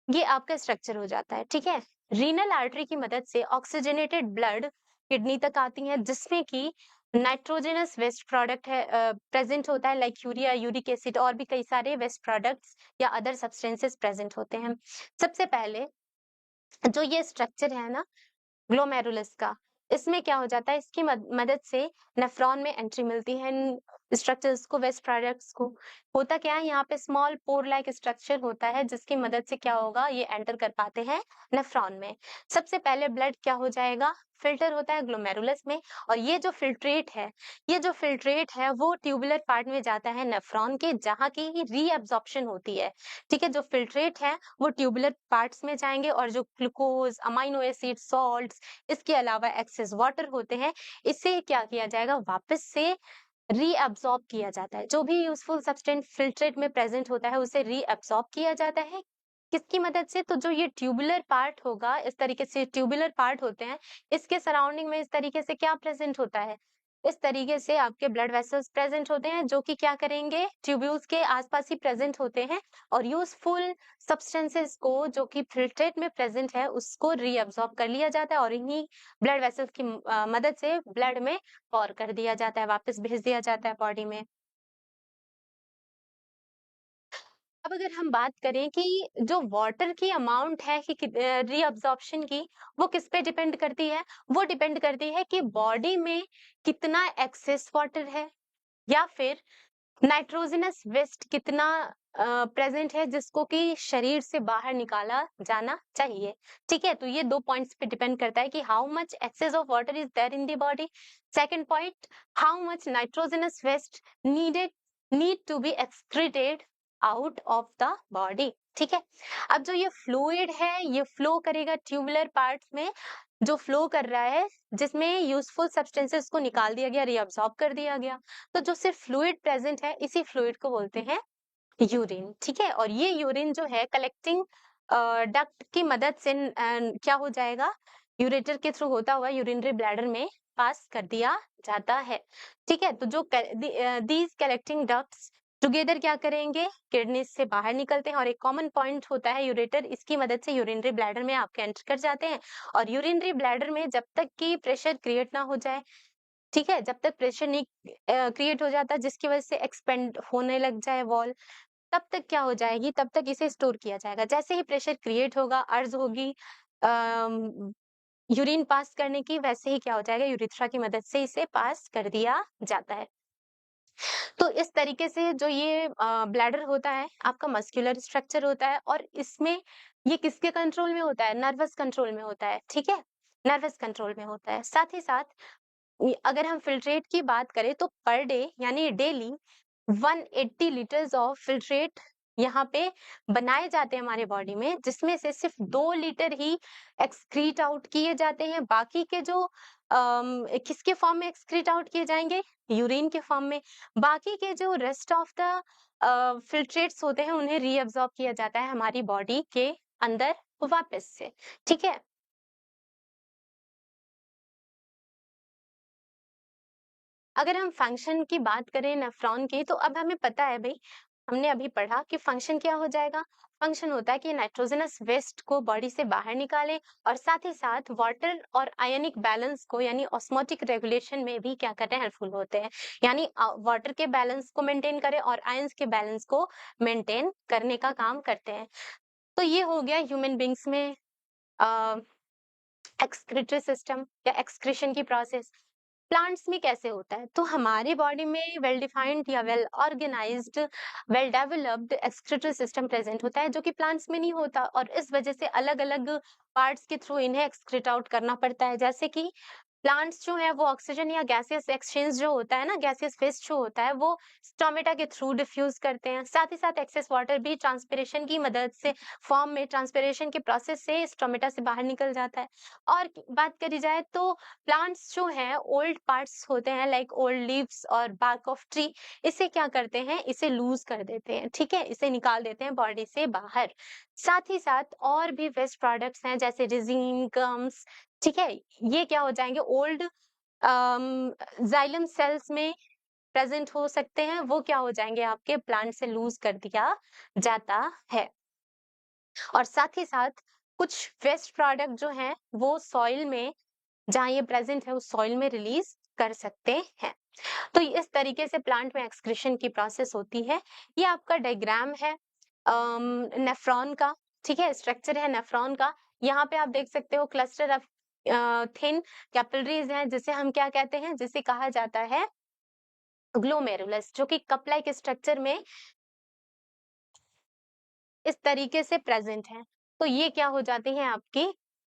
ये आपका स्ट्रक्चर हो जाता है, ठीक है। रीनल आर्टरी की मदद से ऑक्सीजनेटेड ब्लड किडनी तक आती है, जिसमें कि नाइट्रोजनस वेस्ट प्रोडक्ट है प्रेजेंट होता है, लाइक यूरिया, यूरिक एसिड और भी कई सारे वेस्ट प्रोडक्ट्स या अदर सब्सटेंसेस प्रेजेंट होते हैं। सबसे पहले जो ये स्ट्रक्चर है ना ग्लोमेरुलस का, इसमें क्या हो जाता है, इसकी मदद से नेफ्रॉन में एंट्री मिलती है इन स्ट्रक्चर्स को, वेस्ट प्रोडक्ट्स को। होता क्या है, यहाँ पे स्मॉल पोर लाइक स्ट्रक्चर होता है, जिसकी मदद से क्या होगा, ये एंटर कर पाते हैं नेफ्रॉन में। सबसे पहले ब्लड क्या हो जाएगा, फिल्टर होता है ग्लोमेरुलस में। और ये जो फिल्ट्रेट है वो ट्यूबुलर पार्ट में जाता है नेफ्रॉन के, जहाँ की रीअब्जॉर्प्शन होती है। ठीक है, जो फिल्ट्रेट है वो ट्यूबुलर पार्ट्स में जाएंगे, और जो ग्लूकोज, अमाइनो एसिड, सॉल्ट्स, इसके अलावा एक्सेस वाटर होते हैं, इसे क्या किया जाएगा, वापस से रीअब्सॉर्ब किया जाता है। जो भी यूजफुल सब्सटेंस फिल्ट्रेट में प्रेजेंट होता है उसे रीअब्सॉर्ब किया जाता है। किसकी मदद से, तो जो ये ट्यूबुलर पार्ट होगा, इस तरीके से ट्यूबुलर पार्ट होते हैं, इसके सराउंडिंग में इस तरीके से क्या प्रेजेंट होता है, इस तरीके से आपके ब्लड वेसल्स प्रेजेंट होते हैं, जो कि क्या करेंगे, ट्यूब्यूल्स के आसपास ही प्रेजेंट होते हैं, और यूजफुल सब्सटेंसेस को जो कि फिल्ट्रेट में प्रेजेंट है उसको रीअब्सॉर्ब कर लिया जाता है, और इन्हीं ब्लड वेसल्स की मदद से ब्लड में और कर दिया जाता है, वापस भेज दिया जाता है बॉडी में। अब अगर हम बात करें कि जो वाटर की अमाउंट है कि रीअब्जॉर्प्शन की, वो किस पे डिपेंड करती है, वो डिपेंड करती है कि बॉडी में कितना एक्सेस वाटर है, या फिर नाइट्रोजनस वेस्ट कितना प्रेजेंट है, जिसको कि शरीर से बाहर निकाला जाना चाहिए। ठीक है, तो ये दो पॉइंट्स पे डिपेंड करता है कि how much excess of water is there in the body. Second point, how much nitrogenous waste need to be excreted out of the body. ठीक है, अब जो ये फ्लूइड है ये फ्लो करेगा ट्यूबुलर पार्ट्स में, जो फ्लो कर रहा है, जिसमें यूजफुल सब्सटेंसेस को निकाल दिया गया, रीअब्सॉर्ब कर दिया गया। तो जो सिर्फ फ्लूइड प्रेजेंट है, इसी फ्लूइड को बोलते हैं यूरिन। ठीक है, और ये यूरिन जो है कलेक्टिंग डक्ट की मदद से क्या हो जाएगा, यूरेटर के थ्रू होता हुआ यूरिनरी ब्लैडर में पास कर दिया जाता है। ठीक है, तो जो दीज कलेक्टिंग डक्ट्स टुगेदर क्या करेंगे, किडनी से बाहर निकलते हैं, और एक कॉमन पॉइंट होता है यूरेटर, इसकी मदद से यूरिनरी ब्लैडर में आपके एंटर कर जाते हैं। और यूरिनरी ब्लैडर में जब तक कि प्रेशर क्रिएट ना हो जाए, ठीक है, जब तक प्रेशर नहीं क्रिएट हो जाता जिसकी वजह से एक्सपेंड होने लग जाए वॉल, तब तक क्या हो जाएगी, तब तक इसे स्टोर किया जाएगा। जैसे ही प्रेशर क्रिएट होगा, अर्ज होगी यूरिन पास करने की, वैसे ही क्या हो जाएगा, यूरिथ्रा की मदद से इसे पास कर दिया जाता है। तो इस तरीके से जो ये ब्लैडर होता है आपका मस्कुलर स्ट्रक्चर होता है, और इसमें ये किसके कंट्रोल में होता है, नर्वस कंट्रोल में होता है। ठीक है, नर्वस कंट्रोल में होता है। साथ ही साथ अगर हम फिल्ट्रेट की बात करें तो पर डे यानी डेली 180 लीटर्स ऑफ फिल्ट्रेट यहाँ पे बनाए जाते हैं हमारे बॉडी में, जिसमें से सिर्फ 2 लीटर ही एक्सक्रीट आउट किए जाते हैं। बाकी के जो किसके फॉर्म में एक्सक्रीट आउट किए जाएंगे, यूरिन के फॉर्म में। बाकी के जो रेस्ट ऑफ द फिल्ट्रेट्स होते हैं उन्हें रीअब्सॉर्ब किया जाता है हमारी बॉडी के अंदर वापस से। ठीक है, अगर हम फंक्शन की बात करें नेफ्रॉन की, तो अब हमें पता है भाई, हमने अभी पढ़ा कि फंक्शन क्या हो जाएगा। फंक्शन होता है कि नाइट्रोजनस वेस्ट को बॉडी से बाहर निकाले, और साथ ही साथ वाटर और आयनिक बैलेंस को यानी ऑस्मोटिक रेगुलेशन में भी क्या करते हैं, हेल्पफुल होते हैं। यानी वाटर के बैलेंस को मेंटेन करें और आयंस के बैलेंस को मेंटेन करने का काम करते हैं। तो ये हो गया ह्यूमन बींग्स में एक्सक्रीटरी सिस्टम या एक्सक्रीशन की प्रोसेस प्लांट्स में कैसे होता है? तो हमारी बॉडी में वेल डिफाइंड या well organised, well developed excretory system present होता है, जो कि प्लांट्स में नहीं होता, और इस वजह से अलग-अलग पार्ट्स के थ्रू इन्हें एक्सक्रीट आउट करना पड़ता है। जैसे कि प्लांट्स जो है वो ऑक्सीजन या गैसियस एक्सचेंज जो होता है ना, गैसियस फेज जो होता है, वो स्टोमेटा के थ्रू डिफ्यूज करते हैं। साथ ही साथ एक्सेस वाटर भी ट्रांसपिरेशन की मदद से, फॉर्म में ट्रांसपिरेशन के प्रोसेस से स्टोमेटा से बाहर निकल जाता है। और बात करी जाए तो प्लांट्स जो हैं ओल्ड पार्ट्स होते हैं, लाइक ओल्ड लीव्स और bark ऑफ ट्री, इसे क्या करते हैं, इसे लूज कर देते हैं, ठीक है, इसे निकाल देते हैं बॉडी से बाहर। साथ ही साथ और भी वेस्ट प्रोडक्ट्स हैं जैसे रेजिन, गम्स, ठीक है, ये क्या हो जाएंगे, ओल्ड जाइलम सेल्स में प्रेजेंट हो सकते हैं, वो क्या हो जाएंगे, आपके प्लांट से लूज कर दिया जाता है। और साथ ही साथ कुछ वेस्ट प्रोडक्ट जो हैं वो सॉइल में, जहाँ ये प्रेजेंट है उस सॉइल में रिलीज कर सकते हैं। तो इस तरीके से प्लांट में एक्सक्रीशन की प्रोसेस होती है। ये आपका डायग्राम है नेफ्रॉन का, ठीक है, स्ट्रक्चर है नेफ्रॉन का। यहाँ पे आप देख सकते हो क्लस्टर ऑफ थिन कैपिलरीज हैं, जिसे हम क्या कहते हैं, जिसे कहा जाता है ग्लोमेरुलस, जो कि कप लाइक स्ट्रक्चर में इस तरीके से प्रेजेंट है। तो ये क्या हो जाती हैं आपकी,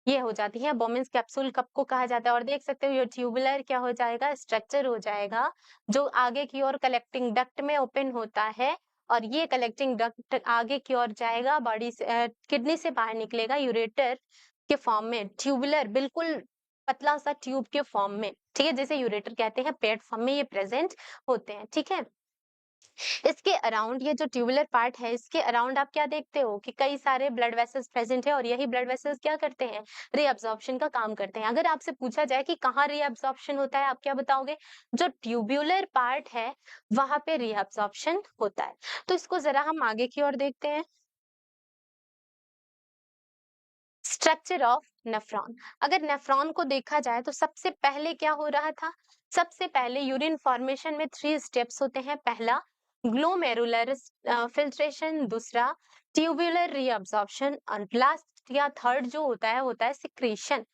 ये हो जाती है बोमेन्स कैप्सूल, कप को कहा जाता है। और देख सकते हो ये ट्यूबुलर क्या हो जाएगा, स्ट्रक्चर हो जाएगा, जो आगे की ओर कलेक्टिंग डक्ट में ओपन होता है। और ये कलेक्टिंग डक्ट आगे की ओर जाएगा, बॉडी से किडनी से बाहर निकलेगा यूरेटर के फॉर्म में, ट्यूबुलर बिल्कुल पतला सा ट्यूब के फॉर्म में, ठीक है, जैसे यूरेटर कहते हैं, पेट फॉर्म में ये प्रेजेंट होते हैं, ठीक है। इसके अराउंड, ये जो ट्यूबुलर पार्ट है, इसके अराउंड आप क्या देखते हो कि कई सारे ब्लड वेसल्स प्रेजेंट है, और यही ब्लड वेसल्स क्या करते हैं, रीअब्जॉर्प्शन का काम करते हैं। अगर आपसे पूछा जाए कि कहाँ रीअब्जॉर्प्शन होता है, आप क्या बताओगे, जो ट्यूब्युलर पार्ट है वहां पे रीअब्जॉर्प्शन होता है। तो इसको जरा हम आगे की ओर देखते हैं। स्ट्रक्चर ऑफ नेफ्रॉन, अगर नेफ्रॉन को देखा जाए तो सबसे पहले क्या हो रहा था, सबसे पहले यूरिन फॉर्मेशन में 3 स्टेप्स होते हैं। पहला ग्लोमेरुलर फिल्ट्रेशन, दूसरा ट्यूबुलर रीअब्जॉर्प्शन, और लास्ट या थर्ड जो होता है सिक्रीशन।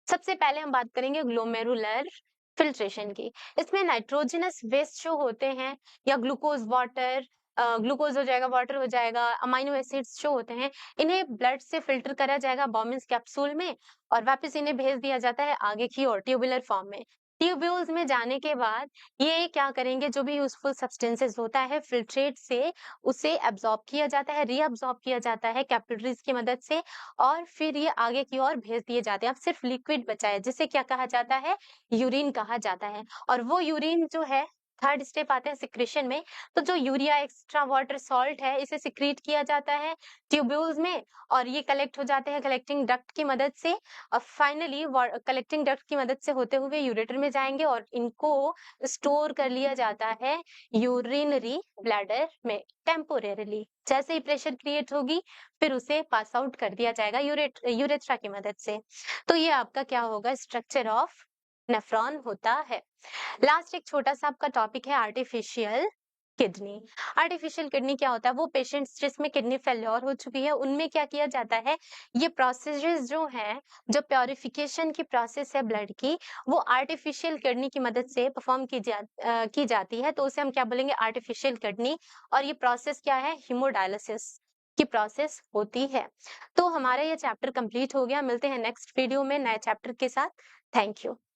सबसे पहले हम बात करेंगे ग्लोमेरुलर फिल्ट्रेशन की। इसमें नाइट्रोजनस वेस्ट जो होते हैं, या ग्लूकोज वाटर, ग्लूकोज हो जाएगा, वाटर हो जाएगा, अमाइनो एसिड्स जो होते हैं, इन्हें ब्लड से फिल्टर करा जाएगा बोमेन्स कैप्सूल में, और वापस इन्हें भेज दिया जाता है आगे की ओर ट्यूबुलर फॉर्म में। ट्यूब्यूल्स में जाने के बाद ये क्या करेंगे, जो भी यूजफुल सब्सटेंसेस होता है फिल्ट्रेट से उसे एब्जॉर्ब किया जाता है, रीअब्जॉर्ब किया जाता है कैपिलरीज की मदद से, और फिर ये आगे की ओर भेज दिए जाते हैं। अब सिर्फ लिक्विड बचा है, जिसे क्या कहा जाता है, यूरिन कहा जाता है। और वो यूरिन जो है, थर्ड स्टेप आता है सिक्रेशन में। तो जो यूरिया एक्स्ट्रा वाटर सॉल्ट है, इसे सिक्रीट किया जाता है ट्यूब्यूल्स में, और ये कलेक्ट हो जाते हैं कलेक्टिंग डक्ट की मदद से, और फाइनली कलेक्टिंग डक्ट की मदद से होते हुए यूरेटर में जाएंगे, और इनको स्टोर कर लिया जाता है यूरिनरी ब्लैडर में टेम्पोरेरीली। जैसे ही प्रेशर क्रिएट होगी, फिर उसे पास आउट कर दिया जाएगा यूरेथ्रा की मदद से। तो ये आपका क्या होगा, स्ट्रक्चर ऑफ नेफ्रॉन होता है। लास्ट एक छोटा सा आपका टॉपिक है आर्टिफिशियल किडनी। आर्टिफिशियल किडनी क्या होता है, वो पेशेंट्स जिसमें किडनी फेल्योर हो चुकी है, उनमें क्या किया जाता है, ये प्रोसेसेस जो हैं, जो प्योरिफिकेशन की प्रोसेस है ब्लड की, वो आर्टिफिशियल किडनी की मदद से परफॉर्म की जाती है। तो उसे हम क्या बोलेंगे, आर्टिफिशियल किडनी। और ये प्रोसेस क्या है, हीमोडायलिसिस की प्रोसेस होती है। तो हमारा ये चैप्टर कंप्लीट हो गया। मिलते हैं नेक्स्ट वीडियो में नए चैप्टर के साथ। Thank you.